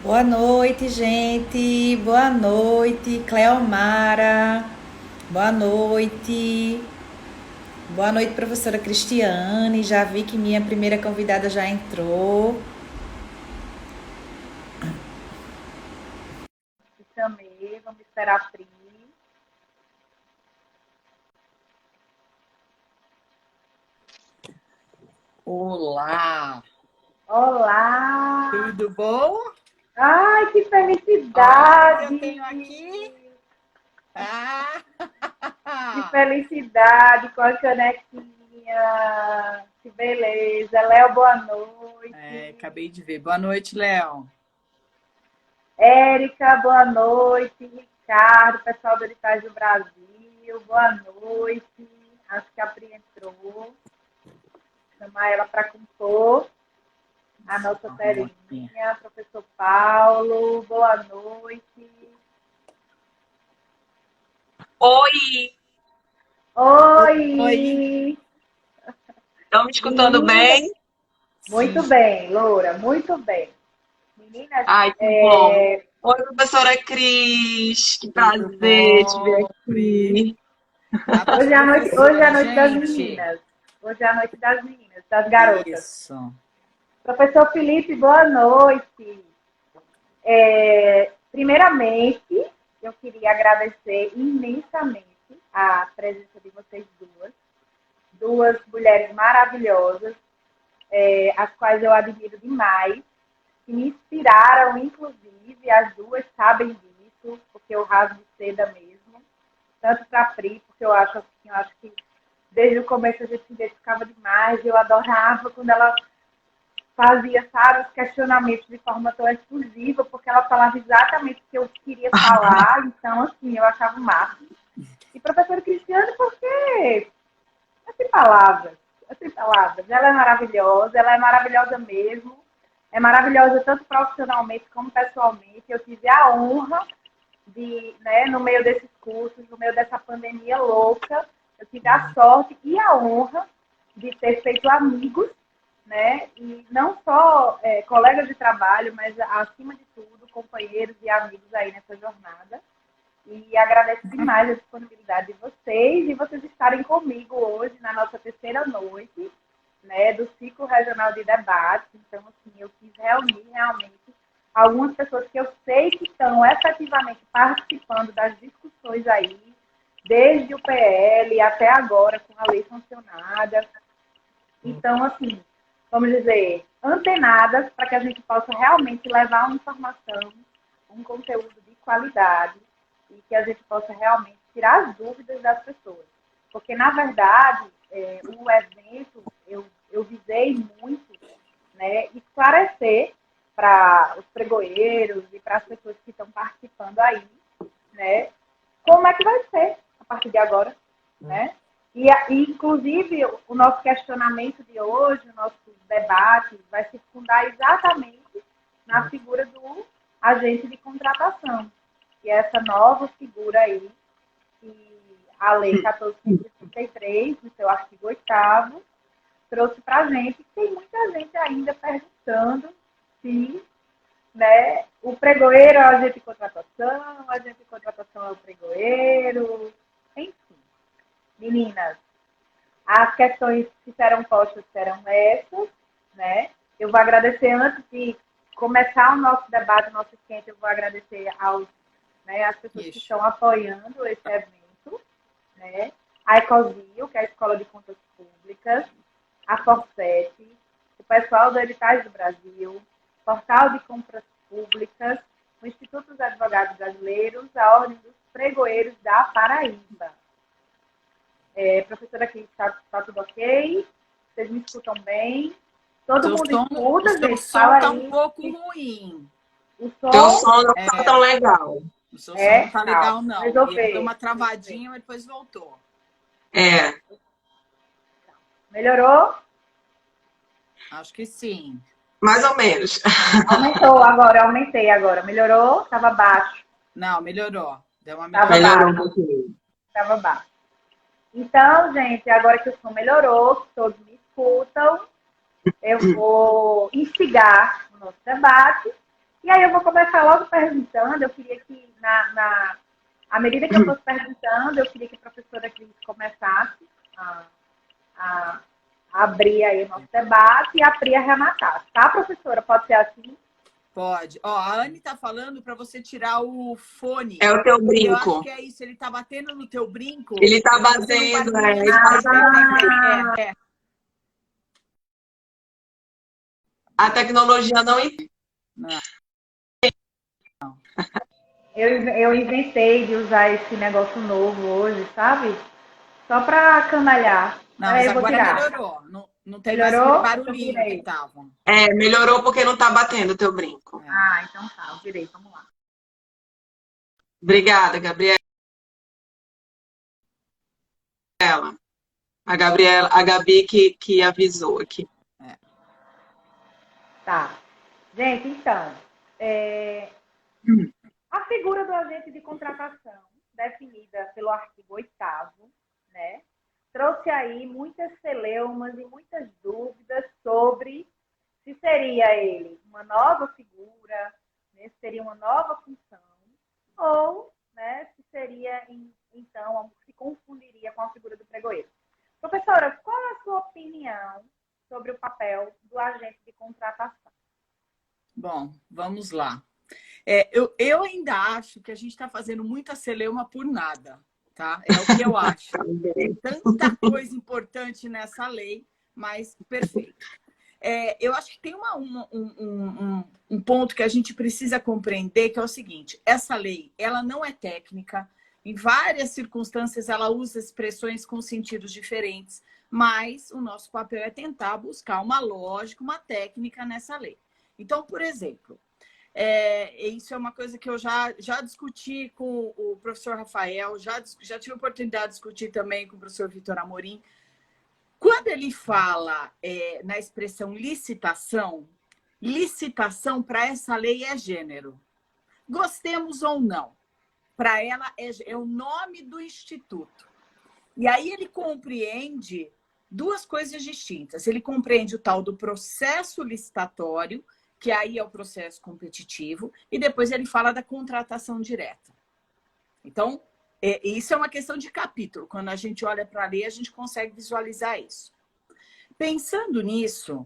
Boa noite, gente. Boa noite, Cleomara. Boa noite. Boa noite, professora Cristiane. Já vi que minha primeira convidada já entrou. Chamei, vamos esperar a Pri. Olá! Olá! Tudo bom? Ai, que Olha quem felicidade! eu tenho aqui. Ah! Que felicidade com a canequinha! Que beleza! Léo, boa noite! Acabei de ver. Boa noite, Léo. Érica, boa noite! Ricardo, pessoal do Editais do Brasil, boa noite! Acho que a Pri entrou. Vou chamar ela para compor. A nossa Terezinha, professor Paulo, boa noite. Oi, Oi. Oi! estão me escutando Meninas, bem? muito Sim. bem, Loura, muito bem. Meninas, Ai, que bom. Oi, professora Cris, que Tudo prazer te ver bom, Pri? aqui. A hoje é hoje é a professora, noite das gente. meninas. Hoje é a noite das meninas, das garotas. Isso. Professor Felipe, boa noite. Primeiramente, eu queria agradecer imensamente a presença de vocês duas mulheres maravilhosas, as quais eu admiro demais, que me inspiraram, inclusive, as duas sabem disso, porque eu rasgo de seda mesmo, tanto para a Pri, porque eu acho que desde o começo a gente se identificava demais, eu adorava quando ela fazia, sabe, os questionamentos de forma tão exclusiva, porque ela falava exatamente o que eu queria falar, então, assim, eu achava o máximo. E professora Cristiane, porque é sem palavras, é sem palavras. Ela é maravilhosa mesmo, é maravilhosa tanto profissionalmente como pessoalmente. Eu tive a honra de, né, no meio desses cursos, no meio dessa pandemia louca, eu tive a sorte e a honra de ter feito amigos, né, e não só colegas de trabalho, mas acima de tudo, companheiros e amigos aí nessa jornada. E agradeço demais a disponibilidade de vocês e vocês estarem comigo hoje na nossa terceira noite, né, do ciclo regional de debate. Então, assim, eu quis reunir realmente algumas pessoas que eu sei que estão efetivamente participando das discussões aí, desde o PL até agora com a lei sancionada. Então, assim, vamos dizer, antenadas para que a gente possa realmente levar uma informação, um conteúdo de qualidade e que a gente possa realmente tirar as dúvidas das pessoas. Porque, na verdade, o evento, eu visei muito, né, esclarecer para os pregoeiros e para as pessoas que estão participando aí, né, como é que vai ser a partir de agora, né? Inclusive, o nosso questionamento de hoje, o nosso debate, vai se fundar exatamente na figura do agente de contratação, que é essa nova figura aí, que a Lei 1433, no seu artigo 8º, trouxe para a gente. Tem muita gente ainda perguntando se, né, o pregoeiro é o agente de contratação é o pregoeiro, enfim. Meninas, as questões que serão postas serão essas, né? Eu vou agradecer, antes de começar o nosso debate, o nosso esquenta, eu vou agradecer às pessoas que estão apoiando esse evento, né? A Ecosil, que é a Escola de Contas Públicas, a Forset, o pessoal do Editais do Brasil, Portal de Compras Públicas, o Instituto dos Advogados Brasileiros, a Ordem dos Pregoeiros da Paraíba. Professora, aqui está tudo ok? Vocês me escutam bem? Todo mundo O escuta, seu gente? som Fala está um aí. pouco ruim. O Teu som som não tá tão legal. O seu som não está calma. legal, não. Ele deu Resolver. uma travadinha, mas depois voltou. É, Melhorou? Acho que sim. mais ou menos. Aumentou agora, eu aumentei agora. Melhorou? Estava baixo. Não, melhorou. Deu uma Estava melhorada. Melhorou um baixo. pouquinho. Estava baixo. Então, gente, agora que o som melhorou, que todos me escutam, eu vou instigar o nosso debate E aí eu vou começar logo perguntando, eu queria que à medida que eu fosse perguntando, eu queria que a professora Cris começasse a, a abrir aí o nosso debate e a Pri arrematasse, tá, professora? Pode ser assim? Pode. Ó, a Anne tá falando para você tirar o fone. É o teu Eu brinco. acho que é isso. Ele tá batendo no teu brinco. Ele tá fazendo um batendo, barulho. É. A tecnologia não Não. Eu inventei de usar esse negócio novo hoje, sabe? Só para canalhar. Não, Aí mas eu vou agora tirar. melhorou. Não tem mais Melhorou? aquele Então barulhinho virei. que tava. melhorou porque não tá batendo o teu brinco. Ah, então tá, eu virei, vamos lá. Obrigada, Gabriela. A Gabi que avisou aqui. Tá. Gente, então, a figura do agente de contratação, definida pelo artigo 8º, né, trouxe aí muitas celeumas e muitas dúvidas sobre se seria ele uma nova figura, né, se seria uma nova função, ou, né, se seria, então, se confundiria com a figura do pregoeiro. Professora, qual é a sua opinião sobre o papel do agente de contratação? Bom, vamos lá. Eu ainda acho que a gente está fazendo muita celeuma por nada, tá? É o que eu acho. Tem tanta coisa importante nessa lei, mas perfeito. Eu acho que tem um ponto que a gente precisa compreender, que é o seguinte: essa lei, ela não é técnica. Em várias circunstâncias, ela usa expressões com sentidos diferentes, mas o nosso papel é tentar buscar uma lógica, uma técnica nessa lei. Então, por exemplo, isso é uma coisa que eu já discuti com o professor Rafael, já tive a oportunidade de discutir também com o professor Vitor Amorim. Quando ele fala na expressão licitação para essa lei é gênero. Gostemos ou não, para ela é o nome do instituto. E aí ele compreende duas coisas distintas. Ele compreende o tal do processo licitatório, que aí é o processo competitivo, e depois ele fala da contratação direta. Então, isso é uma questão de capítulo. Quando a gente olha para a lei, a gente consegue visualizar isso. Pensando nisso,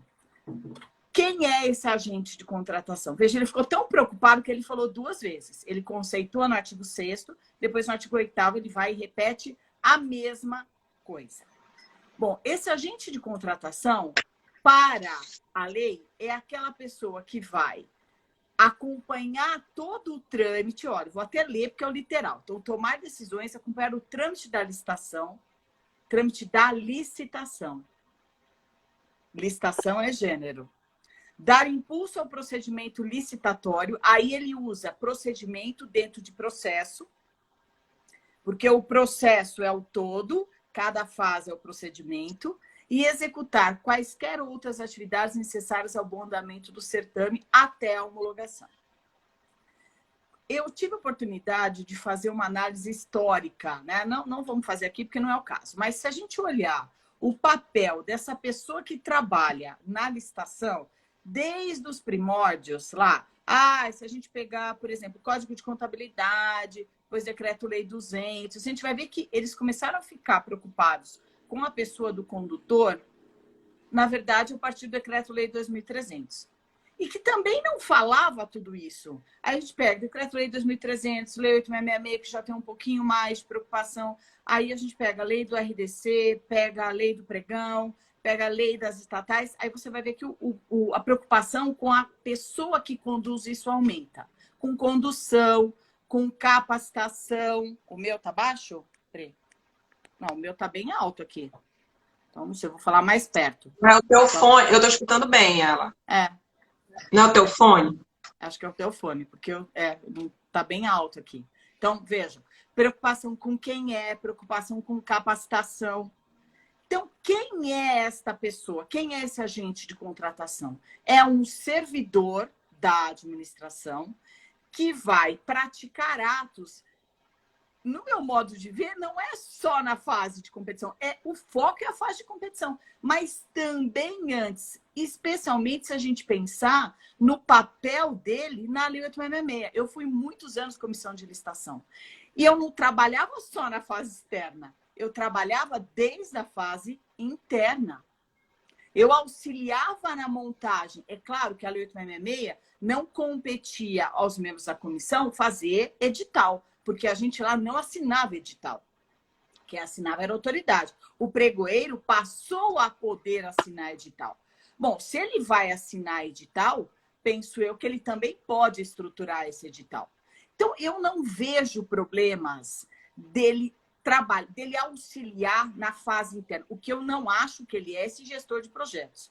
quem é esse agente de contratação? Veja, ele ficou tão preocupado que ele falou duas vezes. Ele conceitua no artigo 6º, depois no artigo 8º ele vai e repete a mesma coisa. Bom, esse agente de contratação, para a lei, é aquela pessoa que vai acompanhar todo o trâmite. Olha, vou até ler porque é o literal. Então, tomar decisões, acompanhar o trâmite da licitação. Trâmite da licitação. Licitação é gênero. Dar impulso ao procedimento licitatório. Aí ele usa procedimento dentro de processo, porque o processo é o todo, cada fase é o procedimento. E executar quaisquer outras atividades necessárias ao bom andamento do certame até a homologação. Eu tive a oportunidade de fazer uma análise histórica, né? Não vamos fazer aqui porque não é o caso, mas se a gente olhar o papel dessa pessoa que trabalha na licitação, desde os primórdios lá, se a gente pegar, por exemplo, Código de Contabilidade, depois Decreto-Lei 200, a gente vai ver que eles começaram a ficar preocupados com a pessoa do condutor, na verdade, a partir do Decreto-Lei 2300. E que também não falava tudo isso. Aí a gente pega Decreto-Lei 2300, Lei 8666, que já tem um pouquinho mais de preocupação. Aí a gente pega a Lei do RDC, pega a Lei do Pregão, pega a Lei das estatais. Aí você vai ver que a preocupação com a pessoa que conduz isso aumenta. Com condução, com capacitação. O meu tá baixo? Peraí. Não, o meu tá bem alto aqui. Então, não sei, eu vou falar mais perto. É o teu fone, eu tô escutando bem ela. Não é o teu fone? Acho que é o teu fone, porque tá bem alto aqui. Então, veja, preocupação com quem é, preocupação com capacitação. Então, quem é esta pessoa? Quem é esse agente de contratação? É um servidor da administração que vai praticar atos. No meu modo de ver, não é só na fase de competição, o foco é a fase de competição, mas também antes, especialmente se a gente pensar no papel dele na Lei 8666. Eu fui muitos anos comissão de licitação. E eu não trabalhava só na fase externa, eu trabalhava desde a fase interna. Eu auxiliava na montagem. É claro que a Lei 8666 não competia aos membros da comissão fazer edital, porque a gente lá não assinava edital. Quem assinava era a autoridade. O pregoeiro passou a poder assinar edital. Bom, se ele vai assinar edital, penso eu que ele também pode estruturar esse edital. Então, eu não vejo problemas dele auxiliar na fase interna. O que eu não acho que ele é esse gestor de projetos.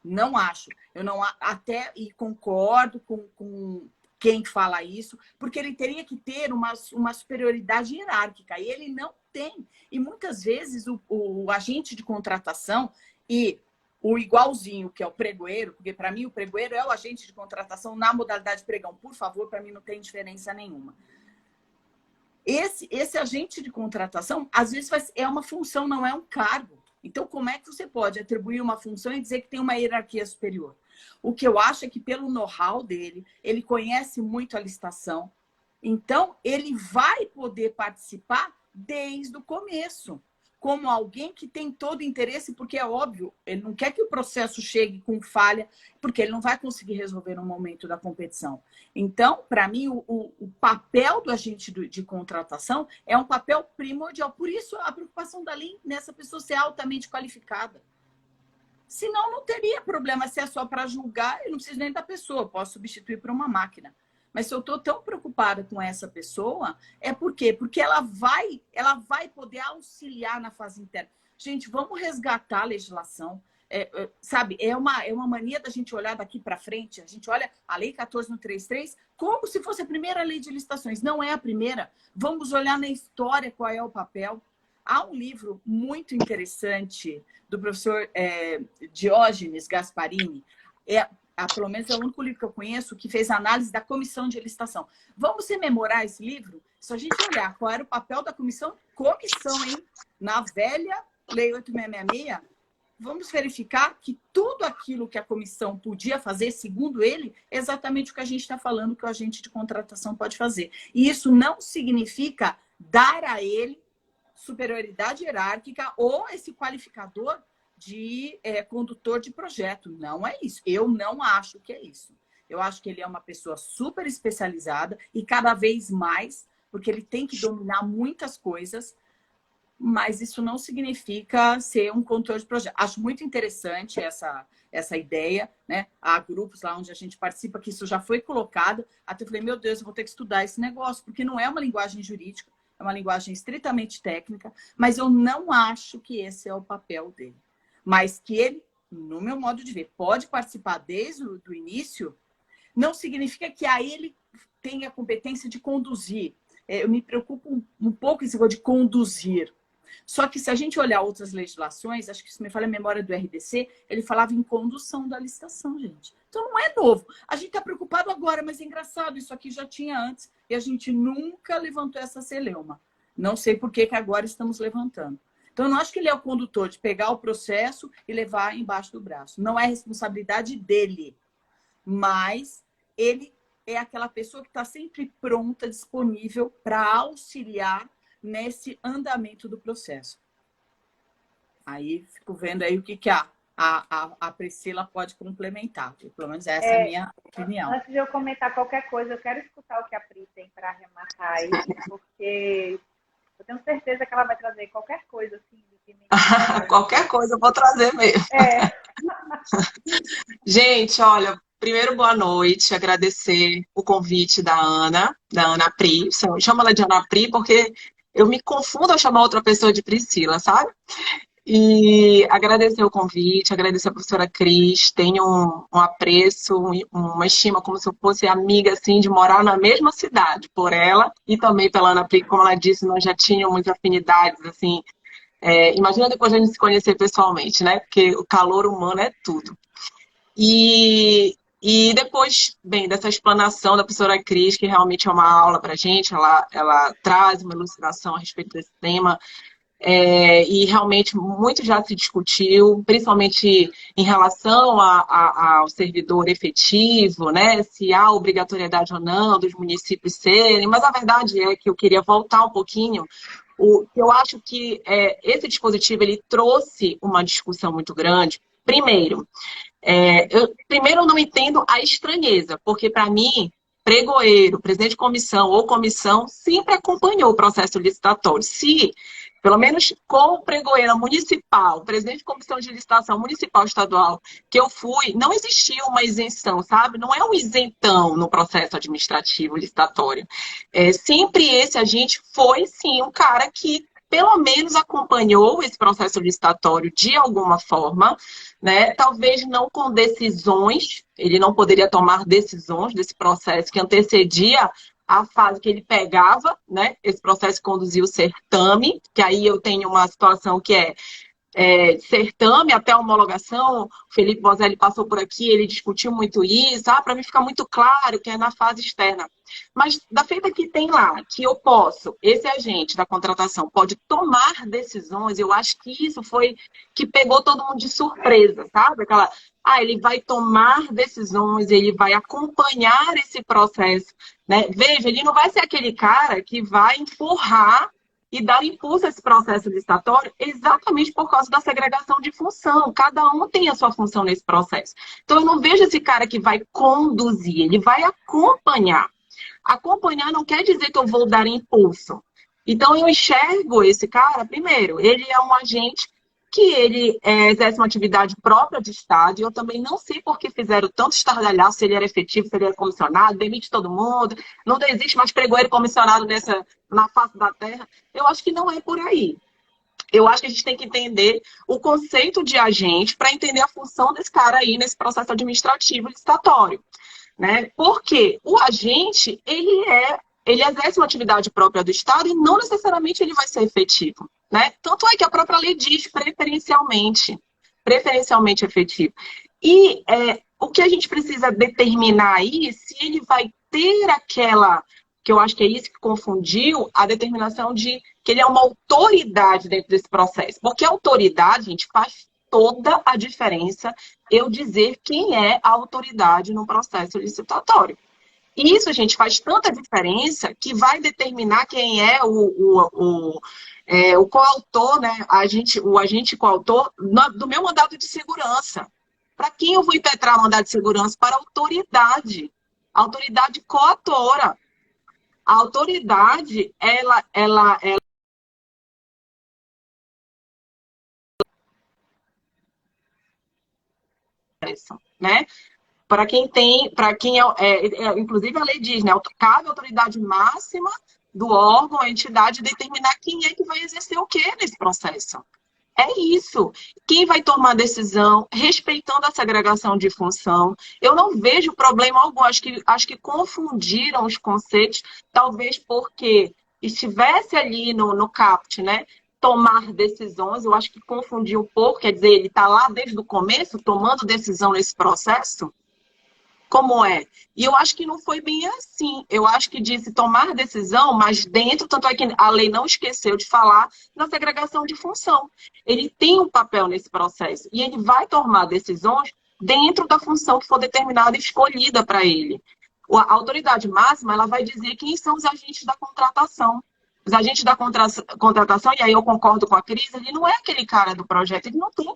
Não acho. Eu não até e concordo com quem fala isso, porque ele teria que ter uma superioridade hierárquica, e ele não tem. E muitas vezes o agente de contratação e o igualzinho, que é o pregoeiro, porque para mim o pregoeiro é o agente de contratação na modalidade pregão. Por favor, para mim não tem diferença nenhuma. Esse agente de contratação, às vezes, é uma função, não é um cargo. Então, como é que você pode atribuir uma função e dizer que tem uma hierarquia superior? O que eu acho é que, pelo know-how dele, ele conhece muito a licitação, então ele vai poder participar desde o começo, como alguém que tem todo o interesse, porque é óbvio, ele não quer que o processo chegue com falha, porque ele não vai conseguir resolver no momento da competição. Então, para mim, o papel do agente de contratação é um papel primordial. Por isso, a preocupação da lei nessa pessoa ser altamente qualificada. Senão, não teria problema. Se é só para julgar, eu não preciso nem da pessoa, eu posso substituir por uma máquina. Mas se eu estou tão preocupada com essa pessoa, é por quê? Porque ela vai poder auxiliar na fase interna. Gente, vamos resgatar a legislação. Sabe, é uma mania da gente olhar daqui para frente. A gente olha a Lei 14.133 como se fosse a primeira lei de licitações. Não é a primeira. Vamos olhar na história qual é o papel. Há um livro muito interessante do professor Diógenes Gasparini. Pelo menos é o único livro que eu conheço que fez análise da comissão de licitação. Vamos rememorar esse livro? Se a gente olhar qual era o papel da comissão, hein? Na velha Lei 8666, vamos verificar que tudo aquilo que a comissão podia fazer, segundo ele, é exatamente o que a gente está falando que o agente de contratação pode fazer. E isso não significa dar a ele superioridade hierárquica ou esse qualificador de condutor de projeto. Não é isso. Eu não acho que é isso. Eu acho que ele é uma pessoa super especializada e cada vez mais, porque ele tem que dominar muitas coisas, mas isso não significa ser um condutor de projeto. Acho muito interessante essa ideia, né? Há grupos lá onde a gente participa que isso já foi colocado. Até eu falei, meu Deus, eu vou ter que estudar esse negócio, porque não é uma linguagem jurídica, é uma linguagem estritamente técnica, mas eu não acho que esse é o papel dele. Mas que ele, no meu modo de ver, pode participar desde o início, não significa que a ele tenha a competência de conduzir. Eu me preocupo um pouco esse negócio de conduzir. Só que se a gente olhar outras legislações, acho que se me falha a memória do RDC, ele falava em condução da licitação, gente. Então não é novo. A gente está preocupado agora, mas é engraçado, isso aqui já tinha antes e a gente nunca levantou essa celeuma. Não sei por que agora estamos levantando. Então, eu não acho que ele é o condutor de pegar o processo e levar embaixo do braço. Não é responsabilidade dele, mas ele é aquela pessoa que está sempre pronta, disponível para auxiliar nesse andamento do processo. Aí, fico vendo aí o que a Priscila pode complementar. Pelo menos essa é a minha opinião. Antes de eu comentar qualquer coisa, eu quero escutar o que a Pri tem para arrematar aí, porque eu tenho certeza que ela vai trazer qualquer coisa assim. Qualquer coisa eu vou trazer mesmo. Gente, olha, primeiro boa noite, agradecer o convite da Ana Pri. Chama ela de Ana Pri porque eu me confundo ao chamar outra pessoa de Priscila, sabe? E agradecer o convite, agradecer a professora Cris, tenho um apreço, uma estima como se eu fosse amiga, assim, de morar na mesma cidade, por ela e também pela Ana Pri, como ela disse, nós já tínhamos afinidades, assim, imagina depois a gente se conhecer pessoalmente, né? Porque o calor humano é tudo. E depois, bem, dessa explanação da professora Cris, que realmente é uma aula pra gente, ela traz uma elucidação a respeito desse tema, e realmente muito já se discutiu, principalmente em relação ao servidor efetivo, né? Se há obrigatoriedade ou não dos municípios serem, mas a verdade é que eu queria voltar um pouquinho. Eu acho que esse dispositivo ele trouxe uma discussão muito grande. Primeiro, eu não entendo a estranheza, porque para mim, pregoeiro, presidente de comissão ou comissão, sempre acompanhou o processo licitatório. Se, pelo menos como pregoeira municipal, presidente de comissão de licitação municipal estadual, que eu fui, não existia uma isenção, sabe? Não é um isentão no processo administrativo licitatório. Sempre esse agente foi, sim, um cara que pelo menos acompanhou esse processo licitatório de alguma forma, né? Talvez não com decisões, ele não poderia tomar decisões desse processo que antecedia a fase que ele pegava, né? Esse processo conduzia o certame, que aí eu tenho uma situação que certame até a homologação, o Felipe Bozelli passou por aqui, ele discutiu muito isso, para mim ficar muito claro que é na fase externa. Mas da feita que tem lá, que eu posso, esse agente da contratação pode tomar decisões, eu acho que isso foi que pegou todo mundo de surpresa, sabe? Ele vai tomar decisões, ele vai acompanhar esse processo, né? Veja, ele não vai ser aquele cara que vai empurrar e dar impulso a esse processo licitatório exatamente por causa da segregação de função. Cada um tem a sua função nesse processo. Então, eu não vejo esse cara que vai conduzir, ele vai acompanhar. Acompanhar não quer dizer que eu vou dar impulso. Então, eu enxergo esse cara, primeiro, ele é um agente que ele exerce uma atividade própria de Estado, e eu também não sei por que fizeram tanto estardalhaço, se ele era efetivo, se ele era comissionado, demite todo mundo, não existe mais pregoeiro comissionado na face da terra. Eu acho que não é por aí. Eu acho que a gente tem que entender o conceito de agente para entender a função desse cara aí nesse processo administrativo licitatório, né? Porque o agente, ele exerce uma atividade própria do Estado e não necessariamente ele vai ser efetivo, né? Tanto é que a própria lei diz preferencialmente efetivo. E o que a gente precisa determinar aí, se ele vai ter aquela, que eu acho que é isso que confundiu, a determinação de que ele é uma autoridade dentro desse processo. Porque a autoridade, gente, faz toda a diferença eu dizer quem é a autoridade no processo licitatório. E isso, gente, faz tanta diferença que vai determinar quem é o coautor, né? O agente coautor do meu mandado de segurança. Para quem eu vou impetrar o mandado de segurança? Para a autoridade coautora. A autoridade, ela né? Inclusive a lei diz, né? Cabe a autoridade máxima do órgão, a entidade, determinar quem é que vai exercer o quê nesse processo. É isso. Quem vai tomar decisão, respeitando a segregação de função. Eu não vejo problema algum. Acho que confundiram os conceitos, talvez porque estivesse ali no CAPT, né? Tomar decisões, eu acho que confundiu um pouco, quer dizer, ele está lá desde o começo, tomando decisão nesse processo. Como é? E eu acho que não foi bem assim. Eu acho que disse tomar decisão, mas dentro, tanto é que a lei não esqueceu de falar na segregação de função. Ele tem um papel nesse processo e ele vai tomar decisões dentro da função que for determinada e escolhida para ele. A autoridade máxima, ela vai dizer quem são os agentes da contratação. Os agentes da contratação, e aí eu concordo com a Cris, ele não é aquele cara do projeto, ele não tem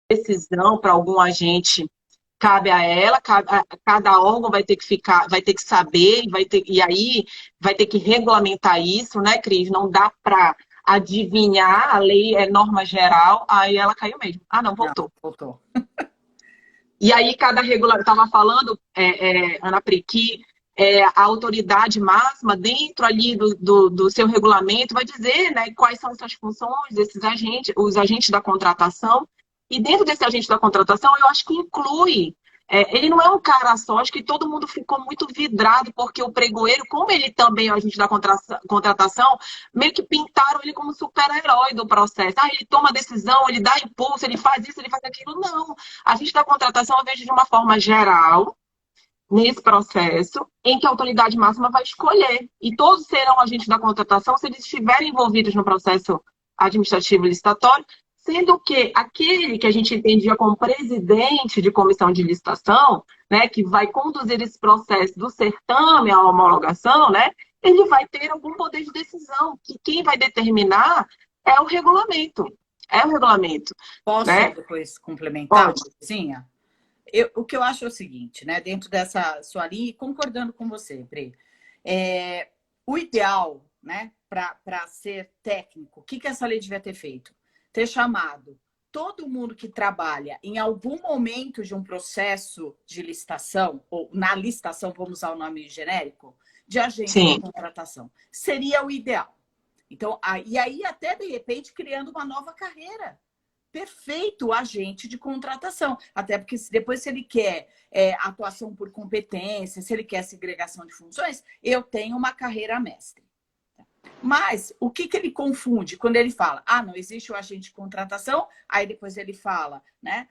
decisão para algum agente. Cabe a ela, cada órgão vai ter que saber, e aí vai ter que regulamentar isso, né, Cris? Não dá para adivinhar, a lei é norma geral, aí ela caiu mesmo. Não, voltou. Não, voltou. E aí cada regulamento, estava falando, Ana Pri, que a autoridade máxima dentro ali do seu regulamento vai dizer, né, quais são essas funções desses agentes, os agentes da contratação. E dentro desse agente da contratação, eu acho que inclui. Ele não é um cara só, acho que todo mundo ficou muito vidrado, porque o pregoeiro, como ele também é o agente da contratação, meio que pintaram ele como super-herói do processo. Ah, ele toma decisão, ele dá impulso, ele faz isso, ele faz aquilo. Não. A agente da contratação, eu vejo de uma forma geral, nesse processo, em que a autoridade máxima vai escolher. E todos serão agentes da contratação se eles estiverem envolvidos no processo administrativo licitatório, sendo que aquele que a gente entendia como presidente de comissão de licitação, né, que vai conduzir esse processo do certame à homologação, né, ele vai ter algum poder de decisão, que quem vai determinar é o regulamento. É o regulamento. Posso né? depois complementar, Pode. Lucinha? O que eu acho é o seguinte, né? Dentro dessa sua linha, e concordando com você, Bre, o ideal, né, para ser técnico, o que essa lei devia ter feito? Ter chamado todo mundo que trabalha em algum momento de um processo de licitação, ou na licitação, vamos usar o nome genérico, de agente Sim. de contratação. Seria o ideal. Então, e aí até, de repente, criando uma nova carreira. Perfeito agente de contratação. Até porque depois, se ele quer atuação por competência, se ele quer segregação de funções, eu tenho uma carreira mestre. Mas o que ele confunde quando ele fala, não existe o agente de contratação, aí depois ele fala, né?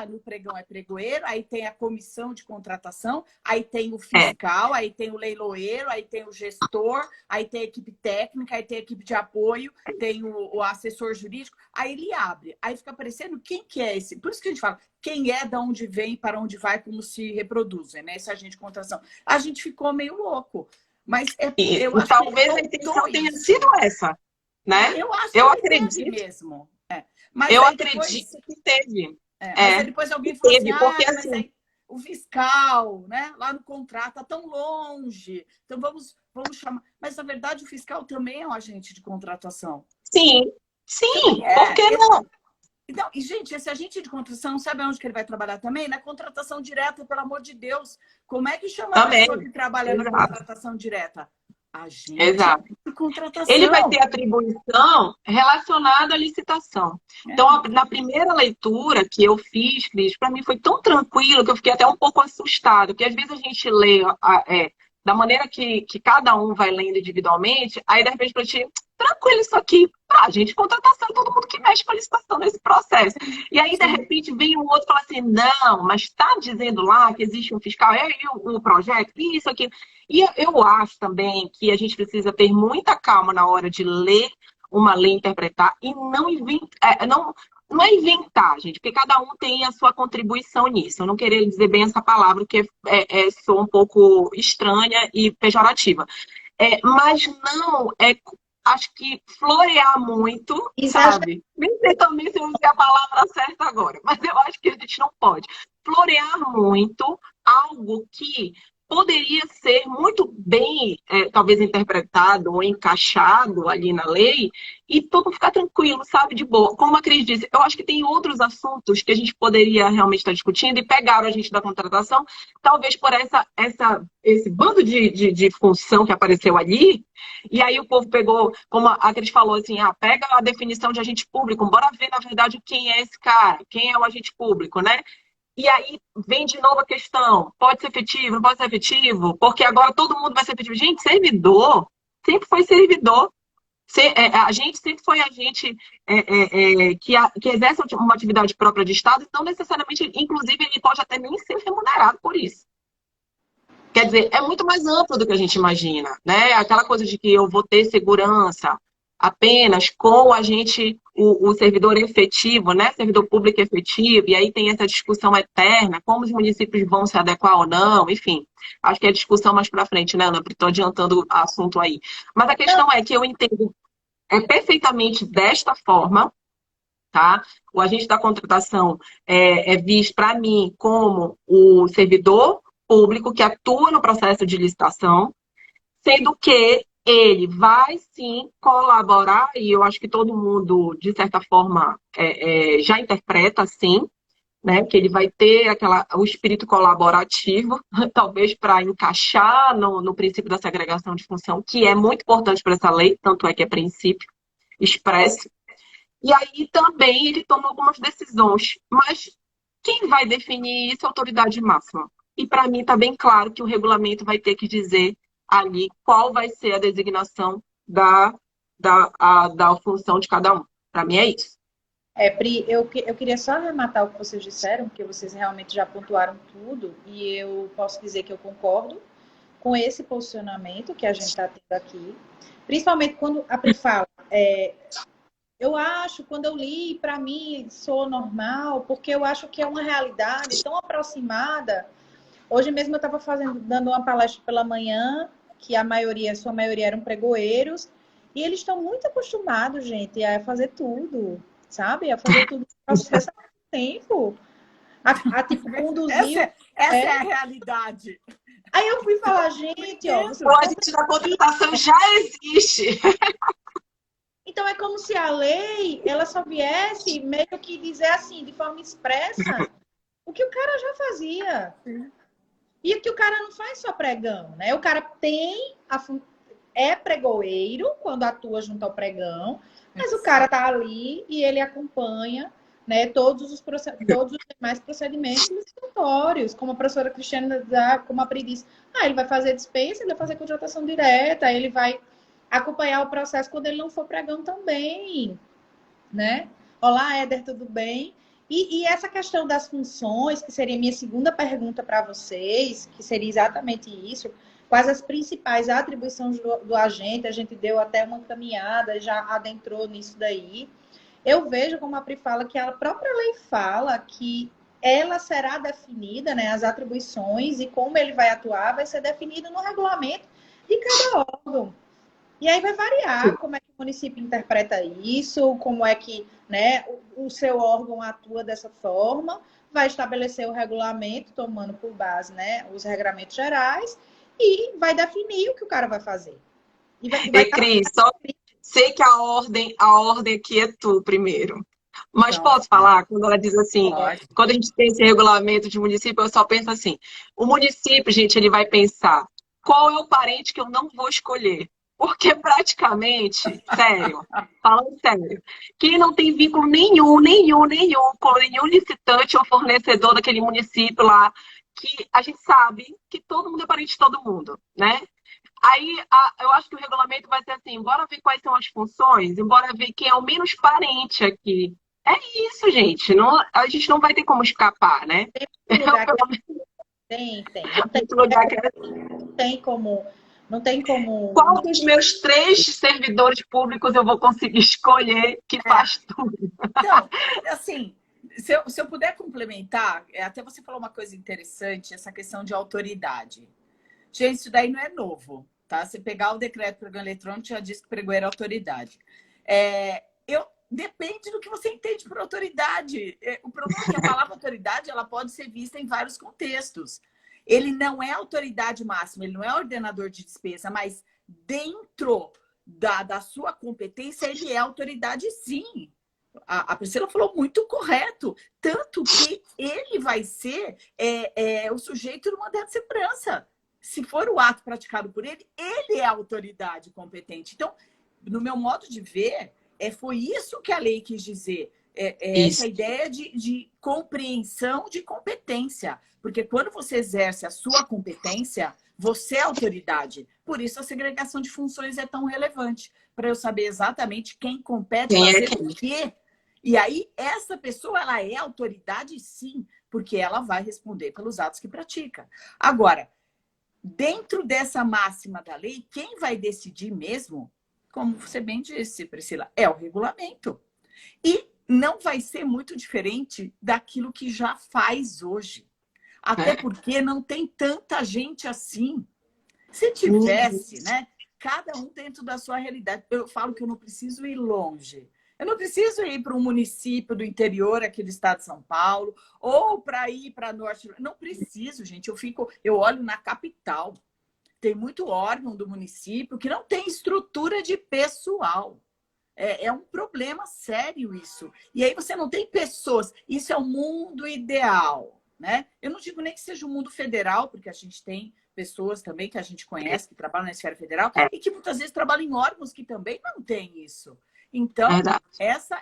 No pregão é pregoeiro, aí tem a comissão de contratação, aí tem o fiscal, aí tem o leiloeiro, aí tem o gestor, aí tem a equipe técnica, aí tem a equipe de apoio, tem o assessor jurídico, aí ele abre, aí fica aparecendo quem que é esse. Por isso que a gente fala, quem é, de onde vem, para onde vai, como se reproduzem, né? Esse agente de contratação. A gente ficou meio louco. Mas eu acho talvez que a intenção tenha isso. sido essa, né? Eu acho que eu ele acredito teve mesmo. Mas eu aí acredito que teve. mas aí depois alguém falou teve, assim, porque mas assim, aí o fiscal, né? Lá no contrato tá tão longe. Então vamos chamar. Mas na verdade o fiscal também é um agente de contratação. sim, por que não? Então, e, gente, esse agente de contratação, sabe onde que ele vai trabalhar também? Na contratação direta, pelo amor de Deus. Como é que chama Também. a pessoa que trabalha Exato. na contratação direta? Agente Exato. de contratação. Ele vai ter atribuição relacionada à licitação. Então, na primeira leitura que eu fiz, Cris, para mim foi tão tranquilo que eu fiquei até um pouco assustada, porque às vezes a gente lê da maneira que cada um vai lendo individualmente, aí de repente para ti, tranquilo isso aqui, gente, contratação, todo mundo que mexe com a licitação nesse processo. E aí, de repente, vem um outro e fala assim, não, mas está dizendo lá que existe um fiscal, o projeto, isso, aqui. E eu acho também que a gente precisa ter muita calma na hora de ler uma lei, interpretar, e não é inventar, gente, porque cada um tem a sua contribuição nisso. Eu não queria dizer bem essa palavra, porque sou um pouco estranha e pejorativa. Mas não acho que florear muito, sabe? Nem sei também se eu usei a palavra certa agora, mas eu acho que a gente não pode. Florear muito algo que poderia ser muito bem, talvez, interpretado ou encaixado ali na lei e todo mundo ficar tranquilo, sabe? De boa. Como a Cris disse, eu acho que tem outros assuntos que a gente poderia realmente estar discutindo e pegaram a gente da contratação, talvez por esse bando de função que apareceu ali, e aí o povo pegou, como a Cris falou assim, pega a definição de agente público, bora ver, na verdade, quem é esse cara, quem é o agente público, né? E aí vem de novo a questão, pode ser efetivo, não pode ser efetivo, porque agora todo mundo vai ser efetivo. Gente, servidor sempre foi servidor. A gente sempre foi agente que exerce uma atividade própria de Estado, então necessariamente, inclusive, ele pode até nem ser remunerado por isso. Quer dizer, é muito mais amplo do que a gente imagina, né? Aquela coisa de que eu vou ter segurança apenas com o servidor efetivo, né? Servidor público efetivo, e aí tem essa discussão eterna, como os municípios vão se adequar ou não, enfim. Acho que é discussão mais para frente, né, Ana? Estou adiantando o assunto aí. Mas a questão é que eu entendo perfeitamente desta forma, tá? O agente da contratação é visto, para mim, como o servidor público que atua no processo de licitação, sendo que ele vai, sim, colaborar, e eu acho que todo mundo, de certa forma, já interpreta assim, né? Que ele vai ter o espírito colaborativo, talvez para encaixar no princípio da segregação de função, que é muito importante para essa lei, tanto é que é princípio expresso. E aí também ele toma algumas decisões, mas quem vai definir isso é a autoridade máxima. E para mim está bem claro que o regulamento vai ter que dizer ali qual vai ser a designação da função de cada um. Para mim é isso. Pri, eu queria só arrematar o que vocês disseram, porque vocês realmente já pontuaram tudo, e eu posso dizer que eu concordo com esse posicionamento que a gente está tendo aqui, principalmente quando a Pri fala, eu acho, quando eu li, para mim, soa normal, porque eu acho que é uma realidade tão aproximada. Hoje mesmo eu estava dando uma palestra pela manhã, que sua maioria eram pregoeiros, e eles estão muito acostumados, gente, a fazer tudo, sabe? A fazer tudo no processo há muito tempo. A tipo, conduzir... Essa é a realidade. Aí eu fui falar, gente, ó... O agente da contratação já existe. Então é como se a lei, ela só viesse meio que dizer assim, de forma expressa, o que o cara já fazia. E o que o cara não faz só pregão, né? O cara é pregoeiro quando atua junto ao pregão, mas o cara tá ali e ele acompanha, né, todos os demais procedimentos licitatórios, como a professora Cristiana, como a Pri disse, ele vai fazer dispensa, ele vai fazer contratação direta, ele vai acompanhar o processo quando ele não for pregão também, né? Olá, Éder, tudo bem? E essa questão das funções, que seria a minha segunda pergunta para vocês, que seria exatamente isso, quais as principais atribuições do agente, a gente deu até uma caminhada, já adentrou nisso daí. Eu vejo, como a Pri fala, que a própria lei fala que ela será definida, né, as atribuições e como ele vai atuar, vai ser definido no regulamento de cada órgão. E aí vai variar como é que o município interpreta isso, como é que, né, o seu órgão atua dessa forma, vai estabelecer o regulamento, tomando por base, né, os regramentos gerais, e vai definir o que o cara vai fazer. Cris, só sei que a ordem aqui é tu primeiro. Mas Então, posso falar? Quando ela diz assim, pode. quando a gente tem esse regulamento de município, eu só penso assim, o município, gente, ele vai pensar, qual é o parente que eu não vou escolher? Porque praticamente, sério, falando sério, quem não tem vínculo nenhum com nenhum licitante ou fornecedor daquele município lá, que a gente sabe que todo mundo é parente de todo mundo, né? Aí eu acho que o regulamento vai ser assim, bora ver quais são as funções, e bora ver quem é o menos parente aqui. É isso, gente. Não, a gente não vai ter como escapar, né? Tem. Não tem como. Qual dos meus 3 servidores públicos eu vou conseguir escolher que faz tudo? Então, assim, se eu puder complementar, até você falou uma coisa interessante, essa questão de autoridade. Gente, isso daí não é novo, tá? Se pegar o decreto pregão eletrônico, já diz que pregoeiro é autoridade. Depende do que você entende por autoridade. O problema é que a palavra autoridade, ela pode ser vista em vários contextos. Ele não é autoridade máxima, ele não é ordenador de despesa, mas dentro da sua competência, ele é autoridade sim. A Priscila falou muito correto. Tanto que ele vai ser o sujeito do mandato de segurança. Se for o ato praticado por ele, ele é a autoridade competente. Então, no meu modo de ver, foi isso que a lei quis dizer. Essa ideia de compreensão de competência. Porque quando você exerce a sua competência, você é autoridade. Por isso a segregação de funções é tão relevante. Para eu saber exatamente quem compete fazer o quê. E aí, essa pessoa, ela é autoridade sim, porque ela vai responder pelos atos que pratica. Agora, dentro dessa máxima da lei, quem vai decidir mesmo, como você bem disse, Priscila, é o regulamento. E não vai ser muito diferente daquilo que já faz hoje. Até porque não tem tanta gente assim. Se tivesse, né? Cada um dentro da sua realidade. Eu falo que eu não preciso ir longe. Eu não preciso ir para um município do interior aqui do estado de São Paulo, ou para ir para norte. Não preciso, gente. Eu olho na capital. Tem muito órgão do município que não tem estrutura de pessoal. É um problema sério isso. E aí você não tem pessoas. Isso é o mundo ideal, né? Eu não digo nem que seja o mundo federal, porque a gente tem pessoas também que a gente conhece, que trabalham na esfera federal, e que muitas vezes trabalham em órgãos que também não têm isso. Então, Verdade.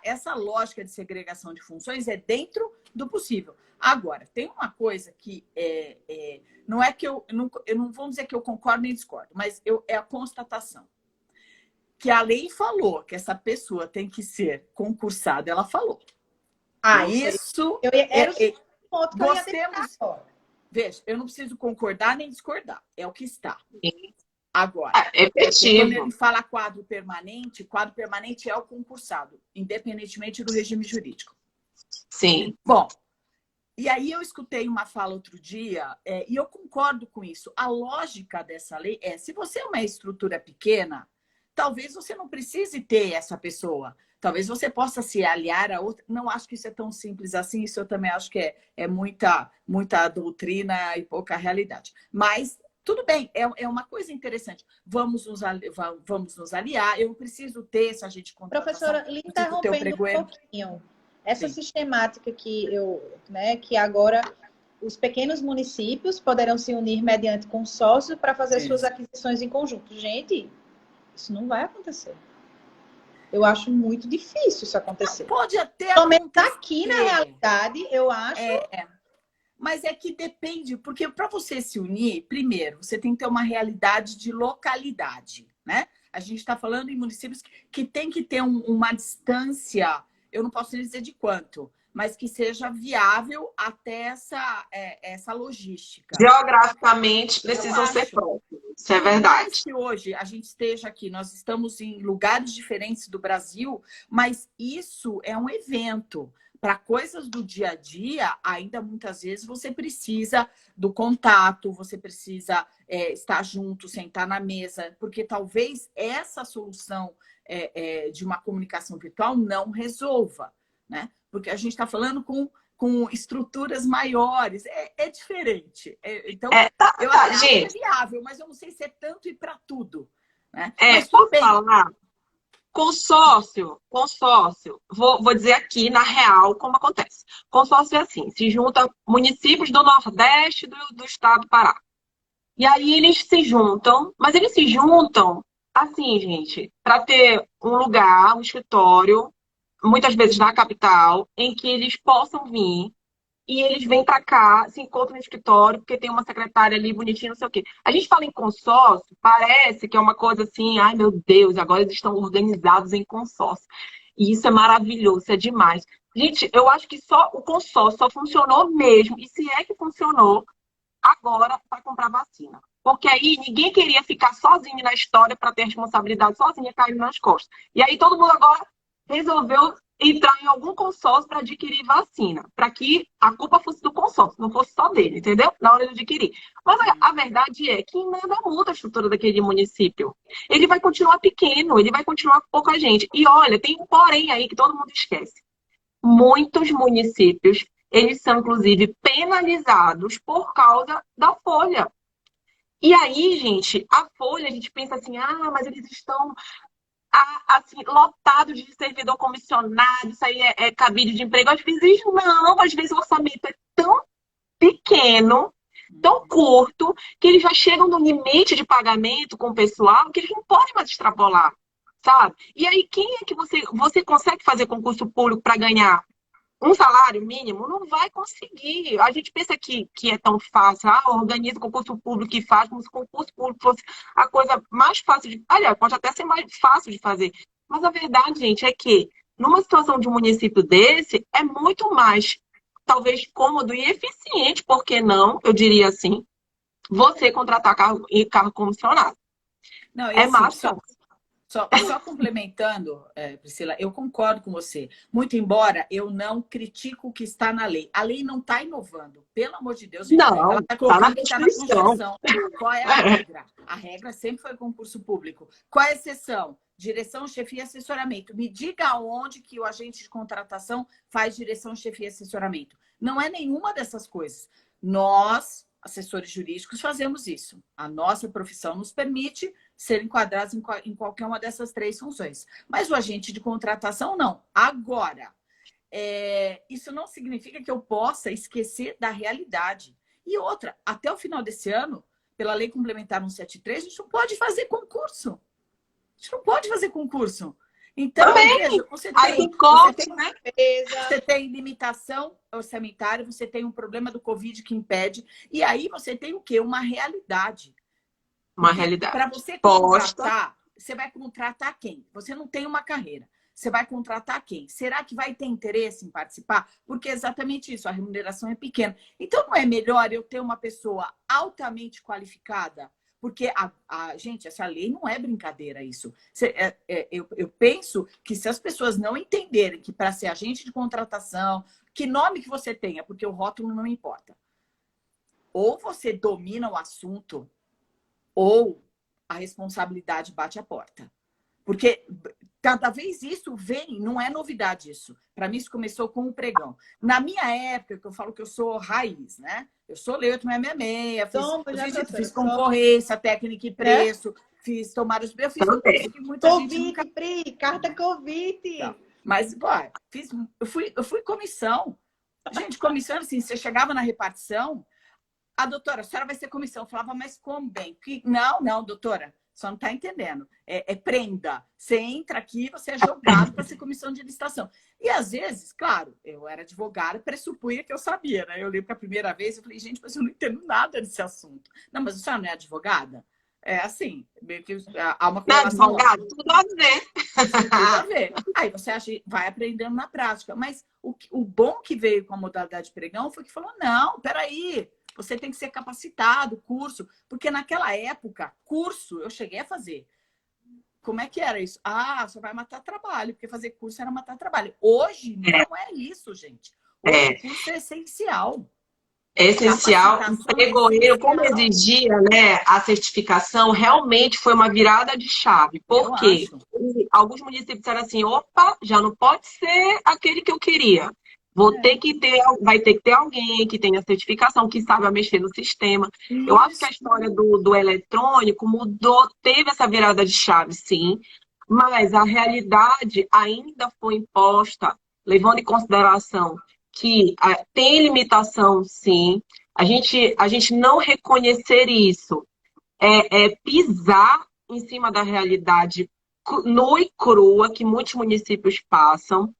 essa lógica de segregação de funções é dentro do possível. Agora, tem uma coisa que não é que eu não vou dizer que eu concordo nem discordo, mas é a constatação. Que a lei falou que essa pessoa tem que ser concursada, ela falou. Isso era o ponto que eu ia temos. Veja, eu não preciso concordar nem discordar. É o que está. Agora, quando ele fala quadro permanente é o concursado, independentemente do regime jurídico. Sim. Bom, e aí eu escutei uma fala outro dia, e eu concordo com isso. A lógica dessa lei se você é uma estrutura pequena, talvez você não precise ter essa pessoa. Talvez você possa se aliar a outra. Não acho que isso é tão simples assim. Isso eu também acho que é muita doutrina e pouca realidade. Mas tudo bem, é uma coisa interessante. Vamos nos aliar. Eu não preciso ter, se a gente contratar. Professora, lhe interrompendo um pouquinho. Essa sistemática que agora os pequenos municípios poderão se unir mediante consórcio para fazer suas aquisições em conjunto. Gente, isso não vai acontecer. Eu acho muito difícil isso acontecer. Não, pode até acontecer. Aqui na realidade, eu acho... Mas é que depende, porque para você se unir, primeiro, você tem que ter uma realidade de localidade, né? A gente está falando em municípios que tem que ter uma distância, eu não posso dizer de quanto, mas que seja viável até essa logística. Geograficamente, precisam ser próximos. Isso é verdade. Mais que hoje a gente esteja aqui, nós estamos em lugares diferentes do Brasil, mas isso é um evento. Para coisas do dia a dia, ainda muitas vezes você precisa do contato, você precisa estar junto, sentar na mesa, porque talvez essa solução de uma comunicação virtual não resolva, né? Porque a gente está falando com estruturas maiores, é diferente. Então, eu acho que é viável, mas eu não sei se é tanto e para tudo. Né? Mas tudo bem. Falar. Consórcio, vou dizer aqui na real como acontece. Consórcio é assim, se junta municípios do Nordeste do estado do Pará. E aí eles se juntam, mas eles se juntam assim, gente, para ter um lugar, um escritório, muitas vezes na capital, em que eles possam vir e eles vêm para cá, se encontram no escritório, porque tem uma secretária ali bonitinha, não sei o quê. A gente fala em consórcio, parece que é uma coisa assim, ai meu Deus, agora eles estão organizados em consórcio. E isso é maravilhoso, isso é demais. Gente, eu acho que só o consórcio só funcionou mesmo, e se é que funcionou, agora para comprar vacina. Porque aí ninguém queria ficar sozinho na história para ter responsabilidade sozinha caindo nas costas. E aí todo mundo agora resolveu entrar em algum consórcio para adquirir vacina, para que a culpa fosse do consórcio, não fosse só dele, entendeu? Na hora de adquirir. Mas a verdade é que nada muda a estrutura daquele município. Ele vai continuar pequeno, ele vai continuar com pouca gente. E olha, tem um porém aí que todo mundo esquece. Muitos municípios, eles são, inclusive, penalizados por causa da folha. E aí, gente, a folha, a gente pensa assim, mas eles estão... assim, lotado de servidor comissionado, isso aí é cabide de emprego. Às vezes não, às vezes o orçamento é tão pequeno, tão curto, que eles já chegam no limite de pagamento com o pessoal que eles não podem mais extrapolar, sabe? E aí, quem é que você consegue fazer concurso público para ganhar um salário mínimo? Não vai conseguir. A gente pensa que é tão fácil. Organiza o concurso público e faz como se o concurso público fosse a coisa mais fácil de... Aliás, pode até ser mais fácil de fazer. Mas a verdade, gente, é que numa situação de um município desse, é muito mais, talvez, cômodo e eficiente, por que não, eu diria assim, você contratar carro comissionado. Não, é mais fácil. Só complementando, Priscila, eu concordo com você. Muito embora eu não critico o que está na lei. A lei não está inovando. Pelo amor de Deus, gente, ela está colocando o que está na Constituição. Qual é a regra? A regra sempre foi concurso público. Qual é a exceção? Direção, chefia e assessoramento. Me diga onde que o agente de contratação faz direção, chefia e assessoramento. Não é nenhuma dessas coisas. Nós, assessores jurídicos, fazemos isso. A nossa profissão nos permite ser enquadrados em qualquer uma dessas 3 funções. Mas o agente de contratação, não. Agora, isso não significa que eu possa esquecer da realidade. E outra, até o final desse ano, pela Lei Complementar 173, a gente não pode fazer concurso. A gente não pode fazer concurso. Então, veja, você tem limitação orçamentária, você tem um problema do Covid que impede, e aí você tem o quê? Uma realidade. Uma realidade. Para você contratar, você vai contratar quem? Você não tem uma carreira. Você vai contratar quem? Será que vai ter interesse em participar? Porque é exatamente isso, a remuneração é pequena. Então, não é melhor eu ter uma pessoa altamente qualificada? Porque, gente, essa lei não é brincadeira, isso. Eu penso que se as pessoas não entenderem que para ser agente de contratação, que nome que você tenha, porque o rótulo não importa. Ou você domina o assunto, ou a responsabilidade bate a porta. Porque cada vez isso vem, não é novidade isso. Para mim, isso começou com o pregão. Na minha época, que eu falo que eu sou raiz, né? Eu sou Leuto 666, fiz concorrência, técnica e preço, fiz tomar os... Eu fiz um curso que muita gente nunca... Pri, carta Covid. Não. Mas, eu fui comissão. Gente, comissão, assim, você chegava na repartição, a doutora, a senhora vai ser comissão. Eu falava, mas como bem? Não, doutora. Só não está entendendo. É prenda. Você entra aqui, você é jogado para ser comissão de licitação. E às vezes, claro, eu era advogada, pressupunha que eu sabia, né? Eu lembro que a primeira vez eu falei, gente, mas eu não entendo nada desse assunto. Não, mas a senhora não é advogada? É assim, meio que há uma correlação. Não, advogado, tudo a ver. Tudo a ver. Aí você vai aprendendo na prática. Mas o bom que veio com a modalidade de pregão foi que falou, não, peraí, você tem que ser capacitado, curso. Porque naquela época, curso, eu cheguei a fazer. Como é que era isso? Você vai matar trabalho, porque fazer curso era matar trabalho. Hoje não é isso, gente. Hoje o curso é essencial. É essencial. O pregoeiro, como exigia, né, a certificação, realmente foi uma virada de chave. Por quê? Alguns municípios disseram assim, opa, já não pode ser aquele que eu queria. Vai ter que ter alguém que tenha certificação, que saiba mexer no sistema. Isso. Eu acho que a história do eletrônico mudou, teve essa virada de chave, sim, mas a realidade ainda foi imposta, levando em consideração que tem limitação, sim. A gente não reconhecer isso é pisar em cima da realidade nua e crua que muitos municípios passam.